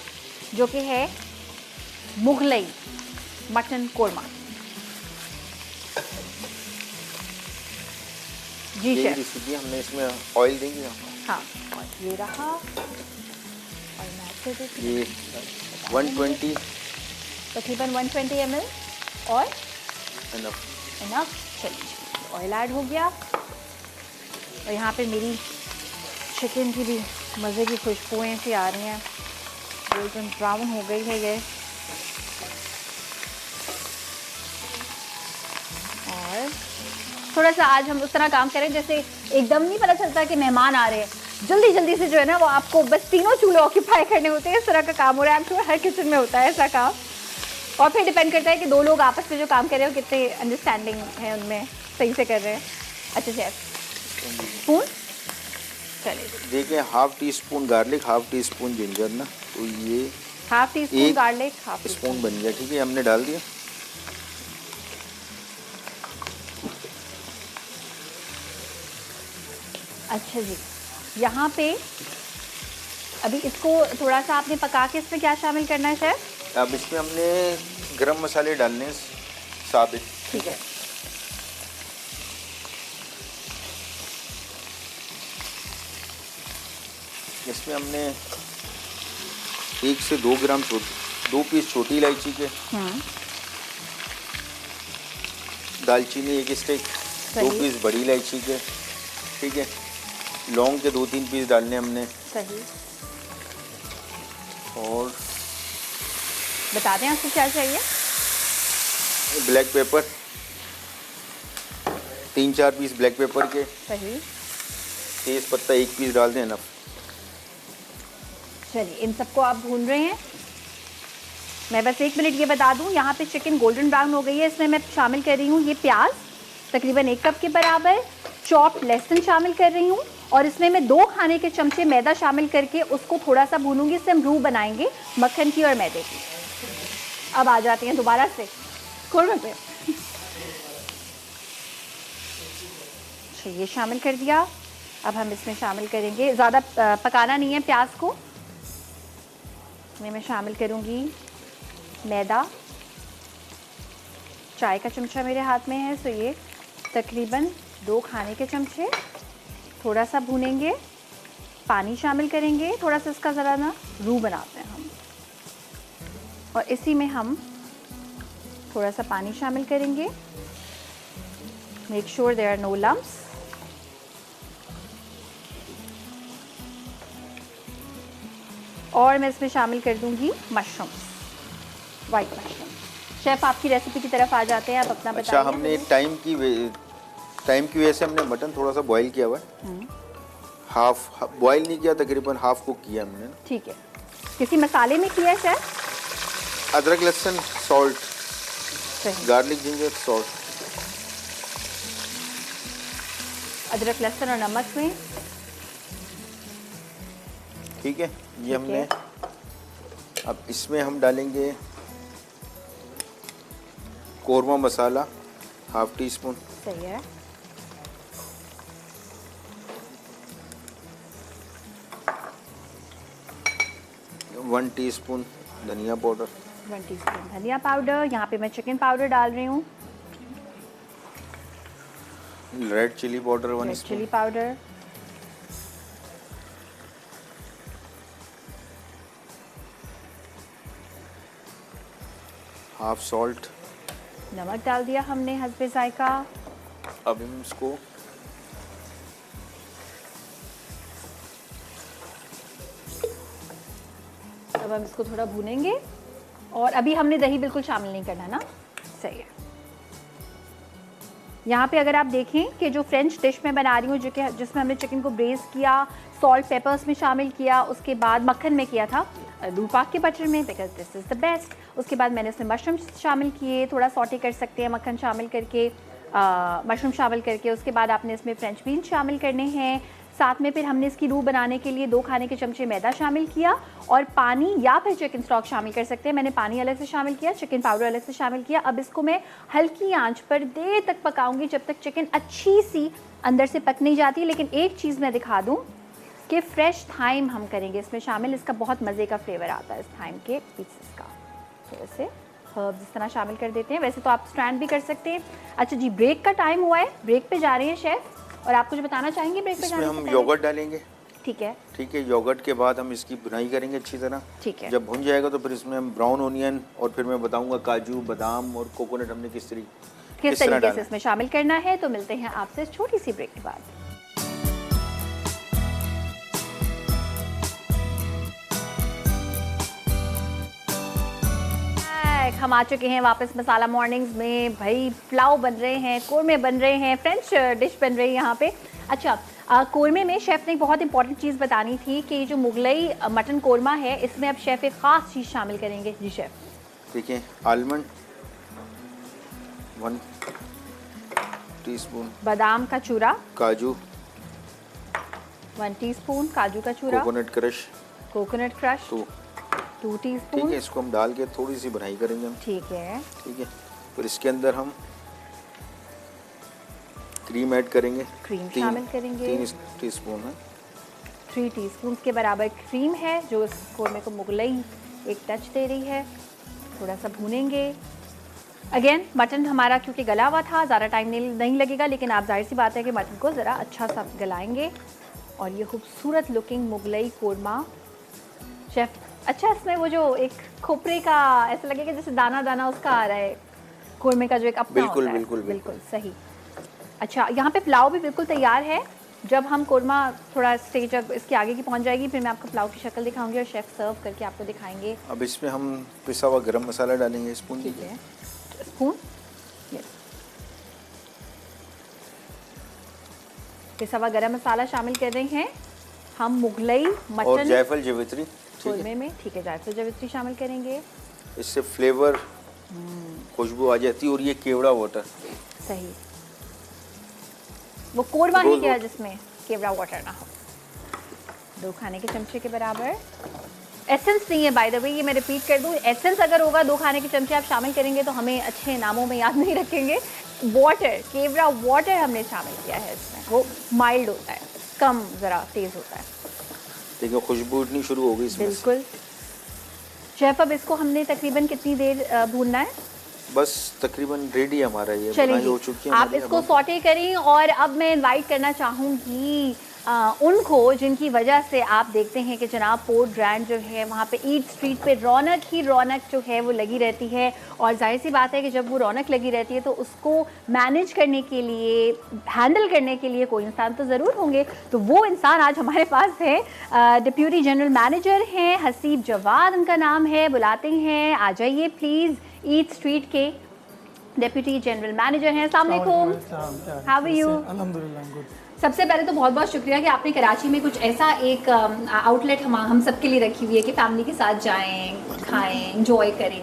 S1: जो कि है मुगलई मटन कोरमा। जी
S2: ये
S1: शेफ।
S2: रेसिपी हमने इसमें ऑयल देंगे।
S1: हाँ, और ये रहा और मैं आपको देती हूँ।
S2: ये 120
S1: तकरीबन 120 ml और
S2: इनफ।
S1: इनफ। चलिए, ऑयल ऐड हो गया और यहाँ पे मेरी चिकन की भी मज़े की खुशबुएं सी आ रही हैं, गोल्डन ब्राउन हो गई है ये। और थोड़ा सा आज हम उस तरह काम करें जैसे एकदम नहीं पता चलता कि मेहमान आ रहे हैं, जल्दी जल्दी से जो है ना वो आपको बस तीनों चूल्हे ऑक्यूपाई करने होते हैं, इस तरह का काम हो रहा है। आपको हर किचन में होता है ऐसा काम। और फिर डिपेंड करता है कि दो लोग आपस में जो काम कर रहे हो कितने अंडरस्टैंडिंग है, उनमें सही से कर रहे हैं। अच्छा शेफ, स्पून चलिए
S2: देखिए, ½ टीस्पून गार्लिक, ½ टीस्पून जिंजर ना, तो ये
S1: ½ टीस्पून
S2: एक
S1: गार्लिक, ½
S2: स्पून बन गया। ठीक है, हमने डाल दिया।
S1: अच्छा जी, यहाँ पे अभी इसको थोड़ा सा आपने पका के इसमें क्या शामिल करना है शेफ?
S2: अब इसमें हमने गरम मसाले डालने हैं साबित।
S1: ठीक है,
S2: इसमें हमने 1 से 2 ग्राम 2 पीस छोटी इलायची के, दालचीनी 1 स्टिक, 2
S1: सही।
S2: पीस बड़ी इलायची के, ठीक है, लौंग के 2-3 पीस डालने हमने,
S1: सही।
S2: और
S1: बता दें आपको क्या चाहिए?
S2: Black paper 3-4 piece black paper के,
S1: सही।
S2: तेज पत्ता 1 पीस डाल दें ना।
S1: चलिए, इन सबको आप भून रहे हैं। मैं बस 1 मिनट ये बता दूं, यहाँ पे चिकन गोल्डन ब्राउन हो गई है। इसमें मैं शामिल कर रही हूँ ये प्याज तकरीबन 1 कप के बराबर, चॉप्ड लहसुन शामिल कर रही हूँ और इसमें मैं 2 खाने के चमचे मैदा शामिल करके उसको थोड़ा सा भूनूंगी। इससे हम रूह बनाएंगे मक्खन की और मैदे की। अब आ जाते हैं दोबारा से कोरमे पे। अच्छा, ये शामिल कर दिया। अब हम इसमें शामिल करेंगे, ज़्यादा पकाना नहीं है प्याज को। मैं शामिल करूंगी मैदा, चाय का चमचा मेरे हाथ में है, सो ये तकरीबन 2 खाने के चमचे। थोड़ा सा भूनेंगे, पानी शामिल करेंगे, थोड़ा सा इसका ज़रा ना रूह बनाते हैं हम, और इसी में हम थोड़ा सा पानी शामिल करेंगे। Make sure there are no lumps. और मैं इसमें शामिल कर दूंगी मशरूम्स, वाइट मशरूम। शेफ आपकी रेसिपी की तरफ आ जाते हैं, आप अपना बताइए।
S2: अच्छा, हमने टाइम की वजह से हमने मटन थोड़ा सा बॉईल किया हुआ है। हाफ बॉईल नहीं किया, तकरीबन हाफ कुक किया हमने।
S1: ठीक है। किसी मसाले में किया है शेफ?
S2: अदरक, लहसुन, सॉल्ट,
S1: सही।
S2: Garlic, ginger, salt.
S1: अदरक, लहसुन और नमक में।
S2: ठीक है, ये हमने। अब इसमें हम डालेंगे korma masala, half teaspoon.
S1: सही है।
S2: वन टीस्पून धनिया पाउडर।
S1: 1 टीस्पून धनिया पाउडर। यहाँ पे मैं चिकन पाउडर डाल रही हूँ।
S2: Red chilli powder 1
S1: red
S2: spoon.
S1: Chilli powder.
S2: Half salt.
S1: नमक डाल दिया हमने हस्बे जायका।
S2: अब हम इसको
S1: अब हम इसको थोड़ा भूनेंगे। और अभी हमने दही बिल्कुल शामिल नहीं करना ना। सही है। यहाँ पे अगर आप देखें कि जो फ्रेंच डिश मैं बना रही हूँ, जो कि जिसमें हमने चिकन को ब्रेज किया, सॉल्ट पेपर्स में शामिल किया, उसके बाद मक्खन में किया था, दूध पाक के बटर में, because this is the best. उसके बाद मैंने इसमें मशरूम शामिल किए, थोड़ा सॉटे कर सकते हैं मक्खन शामिल करके, मशरूम शामिल करके। उसके बाद आपने इसमें फ्रेंच बीन शामिल करने हैं। साथ में फिर हमने इसकी रूह बनाने के लिए 2 खाने के चमचे मैदा शामिल किया और पानी या फिर चिकन स्टॉक शामिल कर सकते हैं। मैंने पानी अलग से शामिल किया, चिकन पाउडर अलग से शामिल किया। अब इसको मैं हल्की आंच पर देर तक पकाऊंगी, जब तक चिकन अच्छी सी अंदर से पक नहीं जाती। लेकिन एक चीज़ मैं दिखा दूँ कि फ्रेश थाइम हम करेंगे इसमें शामिल। इसका बहुत मज़े का फ्लेवर आता है इस थाइम के पीसेस का। थोड़े से हर्ब्स इस तरह शामिल कर देते हैं। वैसे तो आप स्ट्रैंड भी कर सकते हैं। अच्छा जी, ब्रेक का टाइम हुआ है, ब्रेक पे जा रहे हैं शेफ। और आप कुछ बताना चाहेंगे ब्रेक पे
S2: इसमें
S1: जाने
S2: हम
S1: से पहले?
S2: योगर्ट डालेंगे।
S1: ठीक है।
S2: ठीक है, योगर्ट के बाद हम इसकी भुनाई करेंगे अच्छी तरह।
S1: ठीक है।
S2: जब भुन जाएगा तो फिर इसमें हम ब्राउन ओनियन और फिर मैं बताऊंगा काजू, बादाम और कोकोनट हमने किस
S1: तरीके से
S2: डालना
S1: इसमें शामिल करना है। तो मिलते हैं आपसे इस छोटी सी ब्रेक के बाद। हम आ चुके हैं वापस मसाला मॉर्निंग्स में। भाई पुलाव बन रहे हैं, कोरमे बन रहे हैं, फ्रेंच डिश बन रही है यहाँ पे। अच्छा, कोरमे में शेफ़ ने एक बहुत इंपॉर्टेंट चीज़ बतानी थी कि ये जो मुगलई मटन कोरमा है, इसमें अब शेफ़ एक ख़ास चीज़ शामिल करेंगे। जी शेफ़।
S2: देखिए, आलमंड 1 टीस्पून,
S1: बादाम का चूरा
S2: काजू
S1: 1 टीस्पून, काजू का चूरा,
S2: कोकोनट क्रश
S1: कोकोनट क्रश
S2: 2।
S1: 2
S2: ठीक
S1: टीस्पून।
S2: है, इसको हम डाल के थोड़ी सी भुनाई करेंगे हम।
S1: ठीक है।
S2: ठीक है, फिर इसके अंदर हम क्रीम ऐड करेंगे।
S1: क्रीम शामिल करेंगे।
S2: 3 टीस्पून है।
S1: 3 टीस्पून के बराबर क्रीम है, जो इस कोरमे को मुगलई एक टच दे रही है। थोड़ा सा भूनेंगे। अगेन मटन हमारा क्योंकि गला हुआ था, ज़्यादा टाइम नहीं लगेगा, लेकिन आप जाहिर सी बात है कि मटन को ज़रा अच्छा सा गलाएंगे। और ये खूबसूरत लुकिंग मुगलई कोरमा शेफ। अच्छा, इसमें वो जो एक खोपरे का ऐसा लगेगा जैसे दाना दाना उसका आ रहा है, कोरमे का जो एक अपना
S2: बिल्कुल,
S1: होता है।
S2: बिल्कुल,
S1: बिल्कुल सही। अच्छा, यहाँ पे पुलाव भी बिल्कुल तैयार है। जब हम कोरमा थोड़ा स्टेज जब इसके आगे की पहुँच जाएगी, फिर मैं आपको पुलाव की शक्ल दिखाऊंगी और शेफ सर्व करके आपको दिखाएंगे।
S2: अब इसमें हम पिसा हुआ गरम मसाला डालेंगे, स्पून।
S1: ठीक है, स्पून। यस, पिसा हुआ गरम मसाला शामिल कर रहे हैं हम मुगलई
S2: और
S1: मटन
S2: जायफल जावित्री। ठीक
S1: कोरमे
S2: है,
S1: में। ठीक है, जायफल जावित्री शामिल करेंगे।
S2: इससे फ्लेवर खुशबू आ जाती है। और ये केवड़ा वाटर।
S1: सही, वो कोरमा ही
S2: रोज
S1: क्या है
S2: वाटर।
S1: जिसमें केवड़ा वाटर ना हो। 2 खाने के चमचे के बराबर। एसेंस नहीं है बाय द वे, ये मैं रिपीट कर दूं। एसेंस अगर होगा 2 खाने के चमचे आप शामिल करेंगे तो हमें अच्छे नामों में याद नहीं रखेंगे। वाटर, केवड़ा वाटर हमने शामिल किया है इसमें। वो माइल्ड होता है, कम ज़रा तेज़ होता है।
S2: देखिए, खुशबू इतनी शुरू हो गई इसमें से।
S1: बिल्कुल शेफ। अब इसको हमने तकरीबन कितनी देर भूनना है?
S2: बस तकरीबन रेडी है हमारा ये।
S1: चलिए
S2: बनाई हो चुकी है
S1: आप
S2: हमारी।
S1: इसको
S2: अब हम-
S1: सॉटे करें। और अब मैं इनवाइट करना चाहूँगी उनको जिनकी वजह से आप देखते हैं कि जनाब पोर्ट ग्रैंड जो है वहाँ पे ईट स्ट्रीट पे रौनक ही रौनक जो है वो लगी रहती है। और जाहिर सी बात है कि जब वो रौनक लगी रहती है तो उसको मैनेज करने के लिए, हैंडल करने के लिए कोई इंसान तो ज़रूर होंगे। तो वो इंसान आज हमारे पास है, डिप्यूटी जनरल मैनेजर हैं हसीब जवाद उनका नाम है। बुलाते हैं, आ जाइए प्लीज़ ईट स्ट्रीट के डेप्यूटी जनरल मैनेजर हैं। अस्सलाम वालेकुम, हाउ आर यू?
S6: अल्हम्दुलिल्लाह गुड।
S1: सबसे पहले तो बहुत बहुत शुक्रिया कि आपने कराची में कुछ ऐसा एक आउटलेट हम सब के लिए रखी हुई है कि फैमिली के साथ जाएं, खाएं, एंजॉय करें।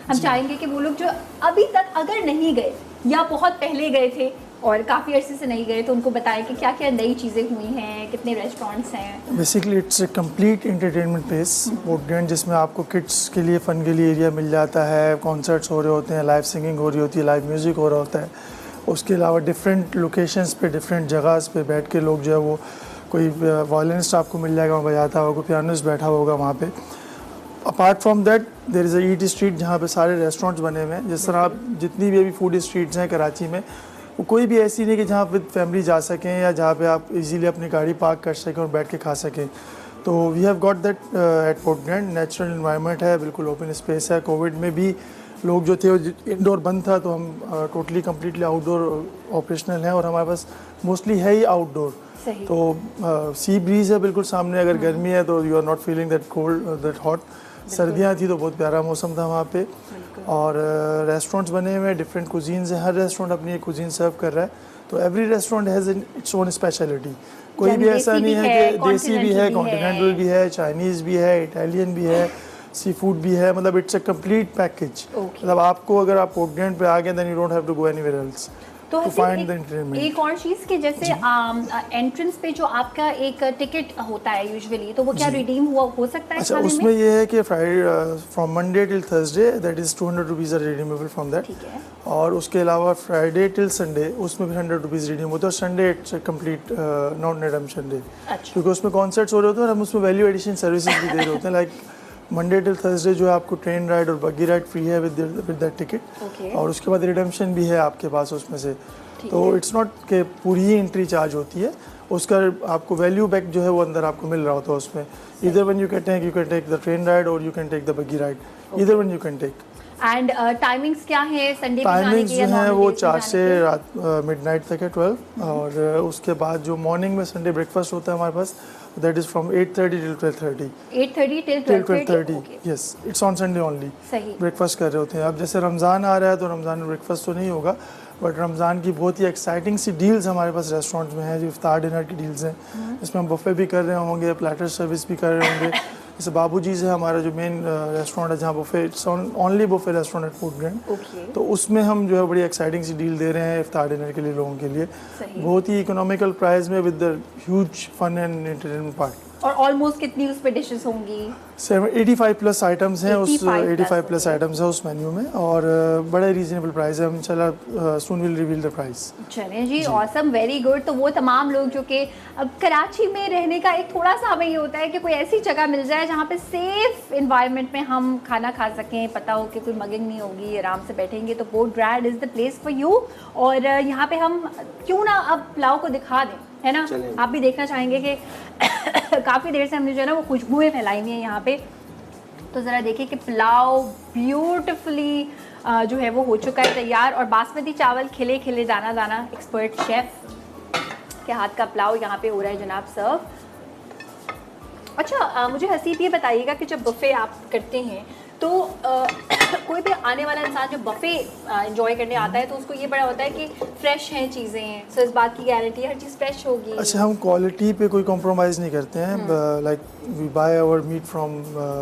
S1: हम चाहेंगे कि वो लोग जो अभी तक अगर नहीं गए या बहुत पहले गए थे और काफ़ी अरसे से नहीं गए, तो उनको बताएं कि क्या क्या नई चीज़ें हुई हैं, कितने रेस्टोरेंट्स हैं।
S6: Basically it's a complete entertainment place boat grand, जिसमें आपको किड्स के लिए फ़न के लिए एरिया मिल जाता है, कॉन्सर्ट्स हो रहे होते हैं, लाइव सिंगिंग हो रही होती है, लाइव म्यूज़िक हो रहा होता है। उसके अलावा डिफरेंट लोकेशंस पे, डिफरेंट जगहs पे बैठ के लोग जो है वो, कोई वायलिनिस्ट आपको मिल जाएगा वहाँ बजाता होगा, कोई पियानिस्ट बैठा होगा वहाँ पे। Apart from that there is a eat street जहाँ पे सारे रेस्टोरेंट्स बने हुए हैं। जिस तरह आप जितनी भी अभी फूड स्ट्रीट्स हैं कराची में, वो कोई भी ऐसी नहीं कि जहाँ विद फैमिली जा सकें या जहाँ पे आप इजीली अपनी गाड़ी पार्क कर सकें और बैठ के खा सकें। तो we have got that at Port Grand. Natural environment है, बिल्कुल ओपन स्पेस है। कोविड में भी लोग जो थे वो इंडोर बंद था, तो हम टोटली कम्प्लीटली आउटडोर ऑपरेशनल हैं और हमारे पास मोस्टली है ही आउटडोर। तो सी ब्रीज है बिल्कुल सामने। अगर गर्मी है तो you are not feeling that cold that hot. सर्दियाँ थी तो बहुत प्यारा मौसम था वहाँ पे। और रेस्टोरेंट्स बने हुए हैं, डिफरेंट कुजीन्स हैं, हर रेस्टोरेंट अपनी एक कुजीन सर्व कर रहा है। तो every restaurant has its own speciality. कोई भी ऐसा नहीं है कि देसी भी है, कॉन्टिनेंटल भी है, चाइनीज़ भी है, इटालियन भी है, सी फूड भी है। मतलब इट्स अ कंप्लीट पैकेज। मतलब आपको अगर आप बोट ग्रैंड पे आ गए then you don't have to go anywhere else
S1: तो
S6: टू फाइंड द एंटरटेनमेंट।
S1: एक और चीज़ कि जैसे एंट्रेंस पे जो आपका एक टिकट होता है यूजुअली, तो वो क्या रिडीम हो सकता है?
S6: अच्छा, उसमें ये है कि Friday from Monday till Thursday that is 200 rupees are redeemable from that.
S1: ठीक है।
S6: और उसके अलावा फ्राइडे टिल संडे उसमें भी 100 रुपीज़ रिडीम होता है। और Sunday it's complete non redemption day, क्योंकि उसमें कॉन्सर्ट्स हो रहे होते हैं और हम उसमें वैल्यू एडिशन सर्विसेज भी दे रहे होते हैं। लाइक मंडे टिल थर्सडे जो है आपको ट्रेन राइड और बग्गी राइड फ्री है विद दैट टिकट। और उसके बाद रिडम्पशन भी है आपके पास उसमें से। तो इट्स नॉट कि पूरी ही एंट्री चार्ज होती है, उसका आपको वैल्यू बैक जो है वो अंदर आपको मिल रहा होता है उसमें। इधर one you can take the train ride और you can take the buggy ride, इधर one you can take.
S1: And timings क्या है संडे पे जाने
S6: टाइमिंग्स
S1: की
S6: जो
S1: या
S6: हैं
S1: नॉर्मल
S6: वो
S1: डेज में
S6: 4
S1: जाने
S6: से
S1: की?
S6: रात मिडनाइट तक है 12। और उसके बाद जो मॉर्निंग में संडे ब्रेकफास्ट होता है हमारे पास, that is from 8:30 till 12:30
S1: 8:30 till
S6: 12:30।
S1: 12:30।
S6: Yes, it's on Sunday only.
S1: सही।
S6: ब्रेकफास्ट कर रहे होते हैं। अब जैसे रमज़ान आ रहा है तो रमज़ान में ब्रेकफास्ट तो नहीं होगा, बट रमज़ान की बहुत ही एक्साइटिंग सी डील्स हमारे पास रेस्टोरेंट्स में हैं, जो इफ्तार डिनर की डील्स हैं, जिसमें हम बुफे भी कर रहे होंगे, प्लेटर सर्विस भी कर रहे होंगे। जैसे बाबूजीज़ है हमारा जो मेन रेस्टोरेंट है जहाँ buffet, it's only buffet restaurant eight Port grand. तो उसमें हम जो है बड़ी एक्साइटिंग सी डील दे रहे हैं इफ्तार डिनर के लिए लोगों के लिए, बहुत ही इकोनॉमिकल प्राइस में with the huge fun and entertainment part.
S1: और ऑलमोस्ट कितनी उस पे डिशेस होंगी?
S6: 85 प्लस आइटम्स हैं, उस 85 प्लस
S1: okay.
S6: आइटम्स है उस मेन्यू में। और बड़ा रीजनेबल प्राइस है। हम इंशाल्लाह soon will reveal the price.
S1: चलें जी, ऑसम, वेरी गुड। तो वो तमाम लोग जो कि अब कराची में रहने का एक थोड़ा सा हमें ये होता है कि कोई ऐसी जगह मिल जाए जहाँ पे सेफ इन्वायरमेंट में हम खाना खा सकें, पता हो कि कोई मगिंग नहीं होगी, आराम से बैठेंगे, तो boat grand is the place for you. और यहाँ पे हम क्यों ना अब पुलाव को दिखा दें, है ना? आप भी देखना चाहेंगे कि काफ़ी देर से हमने जो है ना वो खुशबुएं फैलाई हुई हैं यहाँ पे। तो ज़रा देखिए कि पुलाव ब्यूटिफुली जो है वो हो चुका है तैयार। और बासमती चावल खिले खिले दाना दाना एक्सपर्ट शेफ़ के हाथ का पुलाव यहाँ पे हो रहा है जनाब सर्व। अच्छा, मुझे हसीब ये बताइएगा कि जब बफ़े आप करते हैं तो कोई भी आने वाला इंसान जब बफ़े एंजॉय करने आता है तो उसको ये बड़ा होता है कि फ्रेश हैं चीज़ें, सो इस बात की गारंटी हर चीज़ फ्रेश होगी।
S6: अच्छा, हम क्वालिटी पे कोई कॉम्प्रोमाइज़ नहीं करते हैं। Like we buy our meat from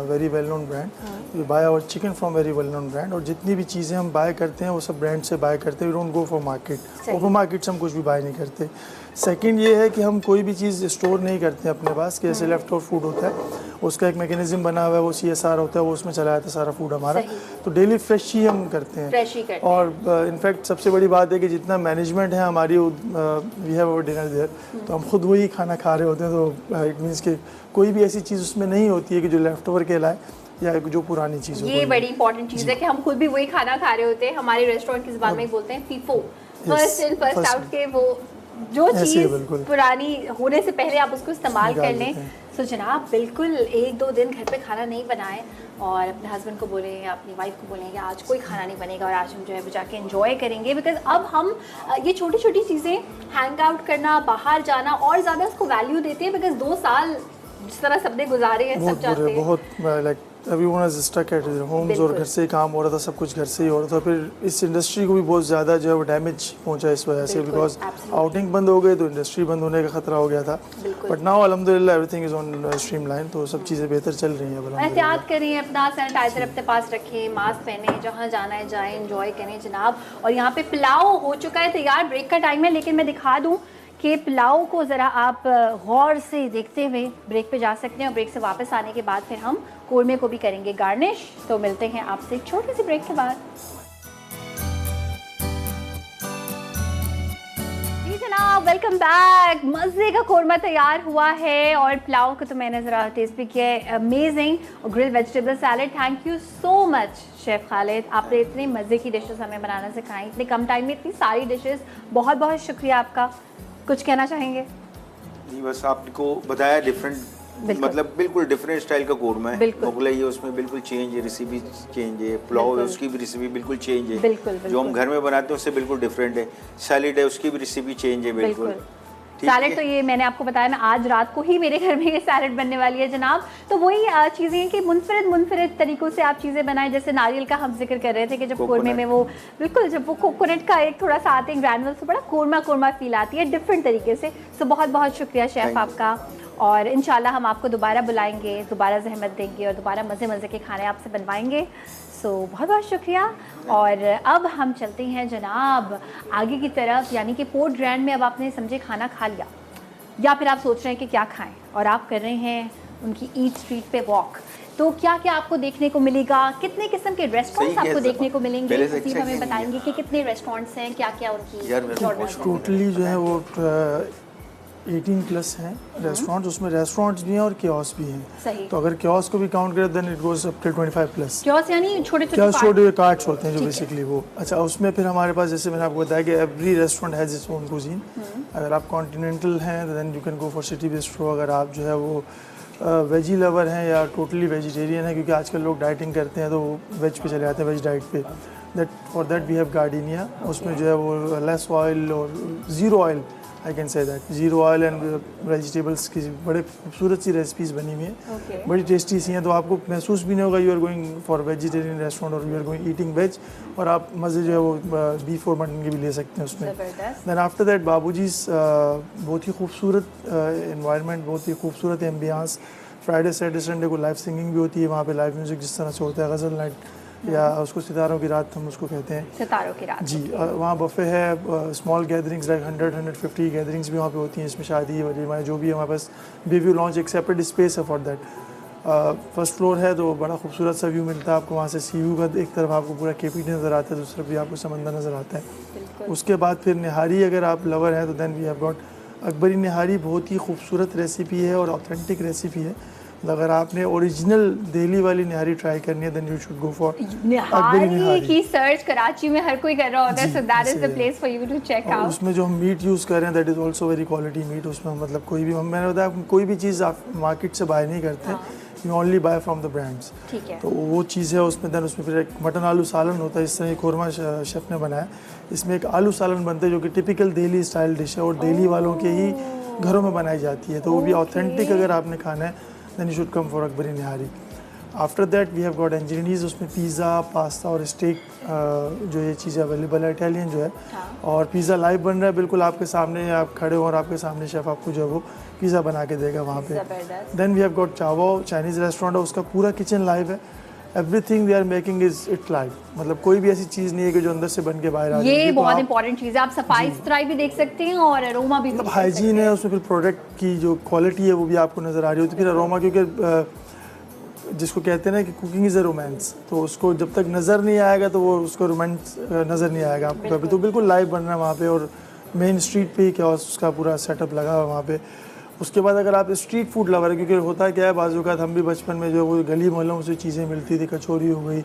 S6: very well known brand, we buy our chicken from very well known brand. और जितनी भी चीज़ें हम बाय करते हैं वो सब ब्रांड से बाय करते हैं। We don't go for market. Open market से हम कुछ भी बाय नहीं करते। सेकंड ये है कि हम कोई भी चीज़ स्टोर नहीं करते हैं अपने पास, कि जैसे लेफ्ट ओवर फूड होता है उसका एक मैकेनिज्म बना हुआ है, वो CSR होता है, वो उसमें चला जाता है सारा फूड हमारा। तो डेली फ्रेश ही हम करते हैं।
S1: फ्रेश ही करते हैं।
S6: और इनफैक्ट सबसे बड़ी बात है कि जितना मैनेजमेंट है हमारी, we have our dinner there, तो हम खुद वही खाना खा रहे होते हैं। तो इट मीन्स कि कोई भी ऐसी चीज़ उसमें नहीं होती है कि जो लेफ्ट ओवर कहलाए या जो पुरानी चीज़ हो।
S1: ये बड़ी इंपॉर्टेंट चीज़ है कि हम खुद भी वही खाना खा रहे होते हैं। हमारे रेस्टोरेंट की ज़बान में बोलते हैं FIFO, first in first out के, वो जो चीज़ पुरानी होने से पहले आप उसको इस्तेमाल कर लें। तो जनाब बिल्कुल 1-2 दिन घर पे खाना नहीं बनाएं और अपने हस्बैंड को बोलें या अपनी वाइफ को बोलें कि आज कोई खाना नहीं बनेगा और आज हम जो है वो जाके एंजॉय करेंगे। बिकॉज अब हम ये छोटी छोटी चीज़ें, हैंग आउट करना, बाहर जाना और ज़्यादा उसको वैल्यू देते हैं। बिकॉज 2 साल जिस तरह सबने गुजारे हैं, सब
S6: बहुत
S1: चाहते
S6: बुरे,
S1: हैं।
S6: बहुत like everyone is stuck at their homes, और
S1: बिल्कुल।
S6: घर से ही काम हो रहा था, सब कुछ घर से ही हो रहा था। फिर इस इंडस्ट्री को भी बहुत ज़्यादा जो है वो डैमेज पहुंचा इस वजह से,
S1: बिल्कुल,
S6: बिकॉज
S1: absolutely।
S6: आउटिंग बंद हो गई तो इंडस्ट्री बंद होने का खतरा हो गया था।
S1: बिल्कुल।
S6: बट नाउ अल्हम्दुलिल्लाह everything is on stream line, तो सब चीज़ें बेहतर चल रही हैं अब अल्हम्दुलिल्लाह।
S1: एहतियात करें, अपना सैनिटाइजर अपने पास रखें, मास्क पहने, जहाँ जाना है जाएं, एंजॉय करें जनाब। और यहाँ पे पुलाव हो चुका है तैयार, ब्रेक का टाइम है, लेकिन मैं दिखा दूँ कि पुलाव को ज़रा आप गौर से देखते हुए ब्रेक पे जा सकते हैं, और ब्रेक से वापस आने के बाद फिर हम कोरमे को भी करेंगे गार्निश। तो मिलते हैं आपसे एक छोटी सी ब्रेक के बाद। जी जनाब, वेलकम बैक। मज़े का कोरमा तैयार हुआ है, और पुलाव को तो मैंने ज़रा टेस्ट भी किया है, अमेजिंग। और grill vegetable salad, thank you so much chef Khalid, आपने इतने मज़े की डिशेस हमें बनाना सिखाई, इतने कम टाइम में इतनी सारी डिशेस, बहुत बहुत शुक्रिया आपका। कुछ कहना चाहेंगे?
S2: नहीं, बस आपको बताया डिफरेंट,
S1: बिल्कुल।
S2: मतलब बिल्कुल डिफरेंट स्टाइल का कोरमा है।
S1: बिल्कुल।
S2: मुगलई है, उसमें बिल्कुल चेंज है, रेसिपी चेंज है। पुलाव है,
S1: बिल्कुल।
S2: उसकी भी रेसिपी बिल्कुल चेंज है।
S1: बिल्कुल,
S2: जो हम
S1: बिल्कुल।
S2: घर में बनाते हैं उससे बिल्कुल डिफरेंट है। सैलेड है, उसकी भी रेसिपी चेंज है बिल्कुल।
S1: बिल्कुल।
S2: ठीक
S1: सैलेड
S2: है?
S1: तो ये मैंने आपको बताया ना, आज रात को ही मेरे घर में ये सैलेड बनने वाली है जनाब। तो वही चीज़ें हैं कि मुनफरिद तरीक़ों से आप चीज़ें बनाएं। जैसे नारियल का हम जिक्र कर रहे थे कि जब कोरमे में वो बिल्कुल, जब वो कोकोनट का एक थोड़ा सा आते हैं ग्रैनुअल, से बड़ा कोरमा फील आती है डिफरेंट तरीके से। सो बहुत बहुत शुक्रिया शेफ़
S2: Thank you।
S1: आपका, और इंशाल्लाह हम आपको दोबारा बुलाएंगे, दोबारा ज़हमत देंगे, और दोबारा मज़े के खाने आपसे बनवाएंगे। सो बहुत बहुत शुक्रिया। और अब हम चलते हैं जनाब आगे की तरफ, यानी कि पोर्ट ग्रैंड में अब आपने समझे खाना खा लिया, या फिर आप सोच रहे हैं कि क्या खाएं, और आप कर रहे हैं उनकी ईट स्ट्रीट पे वॉक। तो क्या क्या आपको देखने को मिलेगा, कितने किस्म के रेस्टोरेंट्स
S2: सही है,
S1: आपको देखने को मिलेंगे,
S2: पहले से
S1: नसीब
S2: check
S1: हमें
S2: नहीं
S1: बताएंगे कि कितने रेस्टोरेंट्स हैं, क्या क्या उनकी
S2: यार, मेरे को
S1: genres हैं।
S6: टोटली जो है वो 18 प्लस हैं रेस्टोरेंट्स, उसमें रेस्टोरेंट्स भी हैं और कियोस्क भी हैं।
S1: सही।
S6: तो अगर कियोस्क को भी काउंट करें then it goes up till 25 plus.
S1: Kiosk यानी छोटे
S6: क्या
S1: छोटे
S6: छोटे कार्ट्स होते हैं जो
S1: ठीक है।
S6: बेसिकली वो। अच्छा, उसमें फिर हमारे पास, जैसे मैंने आपको बताया कि every restaurant has its own cuisine. अगर आप कॉन्टिनेंटल हैं then you can go for City Bistro. अगर आप जो है वो वेजी लवर हैं या टोटली वेजिटेरियन है, क्योंकि आजकल लोग डाइटिंग करते हैं तो वो वेज पे चले जाते हैं, वेज डाइट पे, फॉर दैट वी हैव गार्डिनिया। उसमें जो है वो लेस ऑयल और zero oil, I can say that, zero oil and vegetables की बड़े खूबसूरत सी रेसिपीज़ बनी हुई
S1: Okay।
S6: हैं, बड़ी टेस्टी सी हैं। तो आपको महसूस भी नहीं होगा you are going for vegetarian restaurant और you are going eating veg, और आप मज़े जो है वो बीफ और मटन के भी ले सकते हैं उसमें।
S1: ज़बरदस्त।
S6: दैन आफ्टर दैट बाबूजीज़, बहुत ही खूबसूरत इन्वायरमेंट, बहुत ही खूबसूरत एम्बियंस। फ्राइडे सैटरडे संडे को लाइव सिंगिंग भी होती है वहाँ पे, लाइव म्यूज़िक जिस तरह से होता है, गज़ल नाइट, या उसको सितारों की रात हम उसको कहते हैं
S1: सितारों की रात।
S6: जी। वहाँ बफे है, स्मॉल गैदरिंग्स लाइक 100-150 गैदरिंग्स भी वहाँ पे होती हैं, इसमें शादी वलीमा जो भी है हमारे पास। बेबी लॉन्च एक सेपरेट स्पेस है फॉर दैट। फर्स्ट फ्लोर है तो बड़ा खूबसूरत सा व्यू मिलता है आपको वहाँ से। सी व्यू का एक तरफ आपको पूरा केपी नज़र आता है, दूसरी तरफ भी आपको समंदर नज़र आता है। उसके बाद फिर निहारी, अगर आप लवर हैं तो then we have got Akbari Nihari. बहुत ही खूबसूरत रेसिपी है और ऑथेंटिक रेसिपी है। अगर आपने ओरिजिनल दिल्ली वाली निहारी ट्राई करनी है then you should go for Akbari
S1: Nihari
S6: nihari.
S1: की सर्च कराची में हर कोई कर रहा होता है,
S6: जी,
S1: सो दैट इज द
S6: इसीलिए।
S1: Place for you to check
S6: और
S1: आउट।
S6: उसमें जो हम मीट यूज़ कर रहे हैं that is also very quality meat. उसमें मतलब कोई भी, मैंने बताया कोई भी चीज़ आप मार्केट से बाय नहीं करते, you only by from the brands.
S1: ठीक है।
S6: तो वो चीज़ है उसमें। देन उसमें फिर एक मटन आलू सालन होता है, इस तरह कोरमा शेफ़ ने बनाया। इसमें एक आलू सालन बनता है जो कि टिपिकल दिल्ली स्टाइल डिश है और दिल्ली वालों के ही घरों में बनाई जाती है। तो वो भी ऑथेंटिक अगर आपने खाना है then you should come for Akbari Nihari. After that we have got engineers, उसमें पिज़्ज़ा, पास्ता और स्टेक जो ये चीज़ें अवेलेबल है, इटालियन जो है। और पिज़्ज़ा लाइव बन रहा है बिल्कुल आपके सामने, आप खड़े हो और आपके सामने शेफ़ आपको जो है वो पिज़्ज़ा बना के देगा वहाँ पे।
S1: जबरदस्त।
S6: देन वी हैव गॉट चावो, चाइनीज़ रेस्टोरेंट है, उसका पूरा किचन लाइव है। Everything we are making is it live, मतलब कोई भी ऐसी चीज़ नहीं है कि जो अंदर से बन के बाहर आ
S1: ये
S6: जाएगी। तो
S1: बहुत
S6: आप-
S1: इंपॉर्टेंट चीज़ है, आप सफाई सुथराई भी देख सकते हैं और अरोमा भी
S6: मतलब
S1: देख
S6: हाइजीन
S1: सकते
S6: है,
S1: हैं।
S6: उसमें फिर प्रोडक्ट की जो क्वालिटी है वो भी आपको नज़र आ रही होती है। फिर अरोमा, क्योंकि जिसको कहते हैं ना कि कुकिंग इज़ अ रोमांस, तो उसको जब तक नज़र नहीं आएगा तो वो उसको रोमांस नज़र नहीं आएगा आपको कभी। तो बिल्कुल लाइव बन रहा है वहाँ पे, और मेन स्ट्रीट पे ही क्या उसका पूरा सेटअप लगा हुआ है वहाँ पे। उसके बाद अगर आप स्ट्रीट फूड लवर है, क्योंकि होता क्या है बाज़-औक़ात हम भी बचपन में जो वो गली मोहल्लों से चीज़ें मिलती थी, कचौरी हो गई,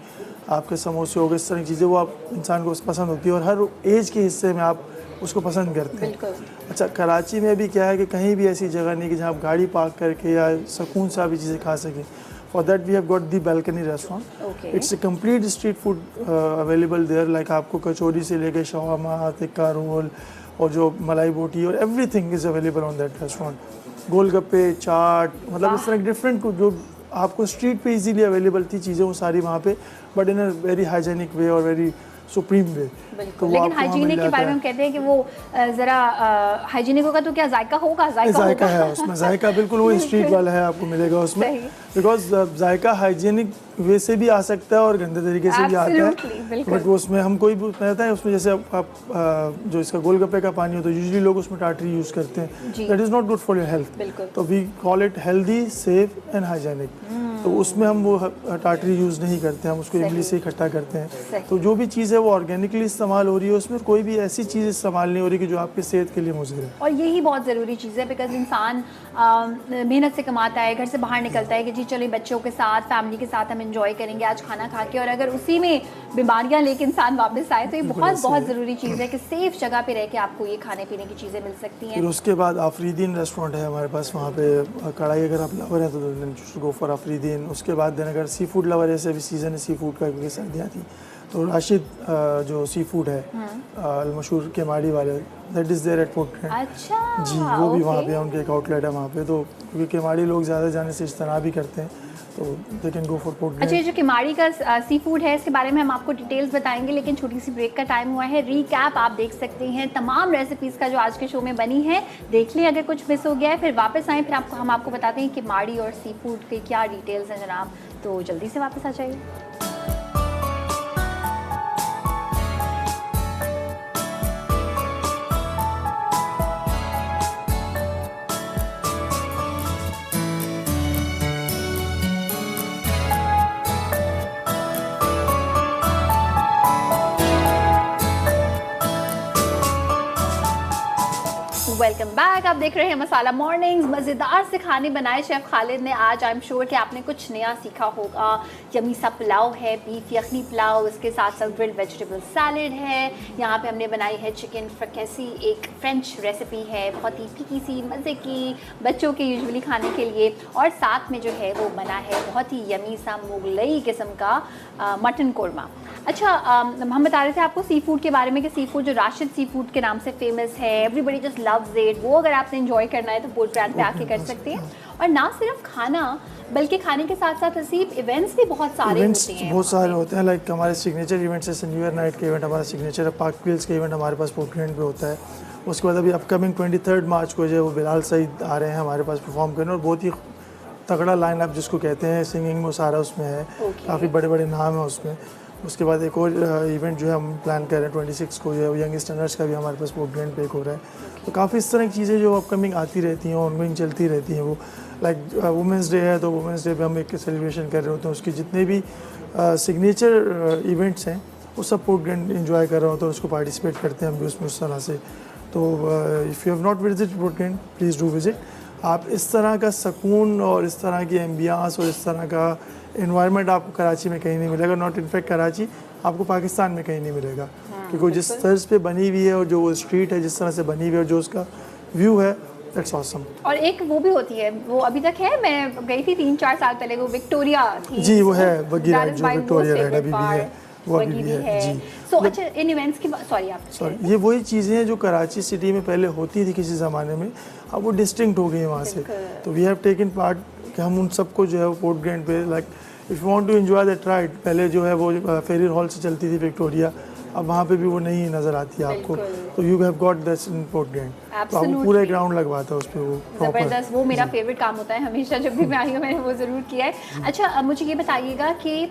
S6: आपके समोसे हो गए, इस तरह की चीज़ें वो आप इंसान को पसंद होती है और हर एज के हिस्से में आप उसको पसंद करते हैं। अच्छा, कराची में भी क्या है कि कहीं भी ऐसी जगह नहीं कि जहाँ आप गाड़ी पार्क करके या सुकून से आप ये चीज़ें खा सकें। For that we have got the balcony restaurant. It's a complete street food available there, like आपको कचौरी से लेके शवारमा, टिक्का रोल और जो मलाई बोटी और everything is available on that restaurant. Golgappe, chaat, मतलब इस तरह के डिफरेंट जो आपको स्ट्रीट पे इजीली अवेलेबल थी चीज़ें वो सारी वहाँ पे, but in a very hygienic way और वेरी सुप्रीम वे।
S1: बिल्कुल, लेकिन हाइजीनिक के बारे में हम कहते हैं कि वो ज़रा हाइजीनिक होगा तो क्या जायका होगा?
S6: जायका है उसमें, जायका बिल्कुल वो स्ट्रीट वाला है, आपको मिलेगा उसमें, बिकॉज जायका हाइजीनिक वे से भी आ सकता है और गंदे तरीके से भी आता है, बट वो उसमें हम कोई भी रहता है उसमें, जैसे आप जो इसका गोलगप्पे का पानी होता है यूजुअली लोग उसमें टाटरी यूज़ करते हैं, that is not good for your health, तो we call it healthy, safe and hygienic. तो उसमें हम वो टाटरी यूज़ नहीं करते, हम उसको इमली से इकट्ठा करते हैं। तो जो भी चीज़ है वो ऑर्गेनिकली इस्तेमाल हो रही है, उसमें कोई भी ऐसी चीज़ इस्तेमाल नहीं हो रही कि जो आपकी सेहत के लिए मुज़िर है।
S1: और यही बहुत ज़रूरी चीज़ है, बिकॉज इंसान मेहनत से कमाता है, घर से बाहर निकलता है कि जी चलिए बच्चों के साथ, फैमिली के साथ हम एंजॉय करेंगे आज खाना खा के, और अगर उसी में बीमारियां लेके इंसान वापस आए तो ये बहुत बहुत ज़रूरी चीज़ है कि सेफ जगह पे रह के आपको ये खाने पीने की चीज़ें मिल सकती हैं।
S6: फिर उसके बाद आफरीदीन रेस्टोरेंट है हमारे पास, वहाँ पे कढ़ाई अगर आप लवर हैं तो गो फॉर आफरीदीन। उसके बाद दिन अगर सी फूड लवर है, ऐसे भी सीज़न है सी फूड का क्योंकि सर्दियाँ थी, तो राशिद जो सी फूड है मशहूर केमाड़ी वाले, that is there at Port Grand.
S1: अच्छा
S6: जी, वो भी वहाँ पे उनके एक आउटलेट है वहाँ पे, तो क्योंकि केमाड़ी लोग ज़्यादा जाने से इज्तना भी करते हैं तो they can go for port Grand.
S1: अच्छा, जो केमाड़ी का सी फूड है इसके बारे में हम आपको डिटेल्स बताएंगे, लेकिन छोटी सी ब्रेक का टाइम हुआ है। रीकैप आप देख सकते हैं तमाम रेसिपीज़ का जो आज के शो में बनी है, देख लें अगर कुछ मिस हो गया है, फिर वापस आएँ, फिर हम आपको बताते हैं केमाड़ी और सी फूड के क्या डिटेल्स हैं जनाब, तो जल्दी से वापस आ जाइए। वेलकम बैक, आप देख रहे हैं मसाला मॉर्निंग्स। मज़ेदार से खाने बनाए शेफ़ खालिद ने आज। आई एम श्योर कि आपने कुछ नया सीखा होगा। यमी सा पुलाव है, बीफ यखनी पुलाव, उसके साथ साथ ग्रिल्ड वेजिटेबल सैलड है। यहाँ पे हमने बनाई है चिकन फ्रिकैसी, एक फ्रेंच रेसिपी है, बहुत ही फीकी सी मज़े की, बच्चों के यूजुअली खाने के लिए। और साथ में जो है वो बना है बहुत ही यमी सा मुगलई किस्म का मटन कोरमा। अच्छा, हम बता रहे थे आपको सी फूड के बारे में कि सी फूड जो राशिद सी फूड के नाम से फेमस है, एवरीबडी जस्ट लव्स इट, वो अगर आपने एंजॉय करना है तो पोर्ट ब्रांड पे आके कर सकते हैं। और ना सिर्फ खाना, बल्कि खाने के साथ साथ हसीब इवेंट्स भी बहुत सारे होते हैं।
S6: बहुत सारे होते हैं, लाइक हमारे सिग्नेचर इवेंट्स जैसे न्यू ईयर नाइट का इवेंट हमारा सिग्नेचर है, पार्क व्हील्स का इवेंट हमारे पास पोर्ट ग्रैंड पे होता है। उसके बाद अभी अपकमिंग 23 मार्च को जो है वो बिलाल सईद आ रहे हैं हमारे पास परफॉर्म करने, और बहुत ही तगड़ा लाइन अप जिसको कहते हैं, सिंगिंग में सारा उसमें है, काफ़ी बड़े बड़े नाम है उसमें। उसके बाद एक और इवेंट जो है हम प्लान कर रहे हैं 26 को, जो है यंग स्टैंडर्ड्स का भी हमारे पास पोर्ट ग्रैंड पे एक हो रहा है। तो काफ़ी इस तरह की चीज़ें जो अपकमिंग आती रहती हैं, ऑनगोइंग चलती रहती हैं। वो लाइक वुमेंस डे है तो वुमेंस डे पे हम एक सेलिब्रेशन कर रहे होते हैं, उसकी जितने भी सिग्नेचर इवेंट्स हैं वो सब पोर्ट ग्रैंड इंजॉय कर रहे होते हैं, उसको पार्टिसिपेट करते हैं हम भी उसमें उस तरह से। तो if you have not visit port grand please do visit. आप इस तरह का सुकून और इस तरह की एम्बियंस और इस तरह का इन्वायरमेंट आपको कराची में कहीं नहीं मिलेगा, नॉट इनफैक्ट कराची, आपको पाकिस्तान में कहीं नहीं मिलेगा, क्योंकि जिस तर्ज पे बनी हुई है और जो वो स्ट्रीट है जिस तरह से बनी हुई है और जो उसका व्यू है, दैट्स ऑसम।
S1: और एक वो भी होती है, वो अभी तक है, मैं गई थी 3-4 साल पहले, वो विक्टोरिया थी।
S6: जी, वो है बगीरा, जो विक्टोरिया रेड अभी भी है, वो अभी भी है जी।
S1: सो अच्छा, इन इवेंट्स की सॉरी
S6: ये वही चीज़ें हैं जो कराची सिटी में पहले होती थी किसी ज़माने में, अब वो डिस्टिंक्ट हो गई है वहाँ से। तो वी हैव टेकन पार्ट कि हम उन सबको जो है वो पोर्ट ग्रैंड पे, like if you want to enjoy that ride, पहले जो है वो फेरी हॉल से चलती थी विक्टोरिया, अब वहाँ पे भी वो नहीं नज़र आती है आपको। तो you have got this in port grand, तो आपको पूरा ग्राउंड लगवाता है उस पर, वो
S1: ज़बरदस्त। वो मेरा फेवरेट काम होता है हमेशा, जब भी मैं आई हूँ मैंने वो ज़रूर किया है। अच्छा, मुझे ये बताइएगा कि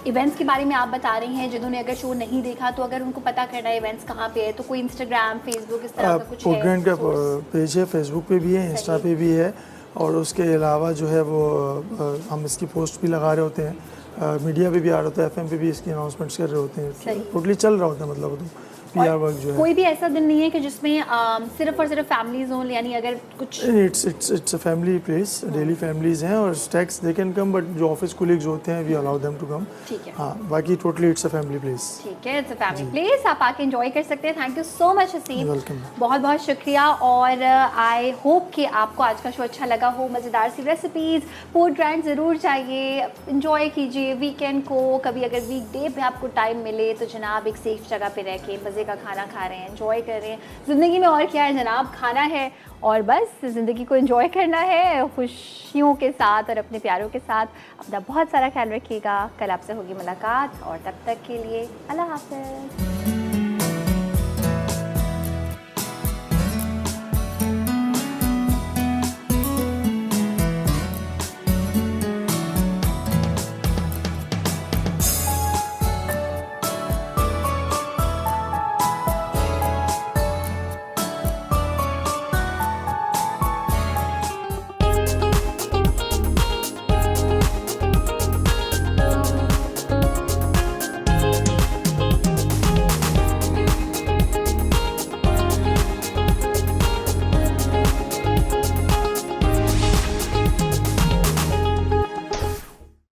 S1: इवेंट्स के बारे में आप बता रही हैं, जिन्होंने अगर शो नहीं देखा तो अगर उनको पता करना है इवेंट्स कहाँ पे है, तो कोई इंस्टाग्राम, फेसबुक इस तरह का कुछ है?
S6: पोर्ट ग्रैंड का पेज है, फेसबुक पे भी है, इंस्टा पे भी है, और उसके अलावा जो है वो हम इसकी पोस्ट भी लगा रहे होते हैं, मीडिया पे भी आ रहा होता है, FM पे भी इसकी अनाउंसमेंट्स कर रहे होते हैं, टोटली चल रहा होता है, मतलब तो PR वर्क जो है।
S1: कोई भी ऐसा दिन नहीं है कि जिसमें सिर्फ और सिर्फ फैमिलीज हों, यानी अगर कुछ
S6: it's a family place, daily families हैं और stags they can come, but जो ऑफिस कोलीग्स होते हैं we allow them to come.
S1: ठीक है,
S6: हाँ, बाकी totally it's a family place.
S1: ठीक है, इट्स अ फैमिली प्लेस, आप आके एंजॉय कर सकते हैं। थैंक यू सो मच हसीन,
S6: वेलकम,
S1: बहुत बहुत शुक्रिया। और आई होप कि आपको आज का शो अच्छा लगा हो। मज़ेदार सी रेसिपीज़, पोर्ट ग्रैंड ज़रूर चाहिए, इंजॉय कीजिए वीकेंड को। कभी अगर वीक डे पे आपको टाइम मिले तो जनाब एक सेफ जगह पे रह के मज़े मज़े का खाना खा रहे हैं, एंजॉय कर रहे हैं। ज़िंदगी में और क्या है जनाब, खाना है और बस ज़िंदगी को एंजॉय करना है खुशियों के साथ और अपने प्यारों के साथ। अपना बहुत सारा ख्याल रखिएगा। कल आपसे होगी मुलाकात और तब तक के लिए अल्लाह हाफ़िज़।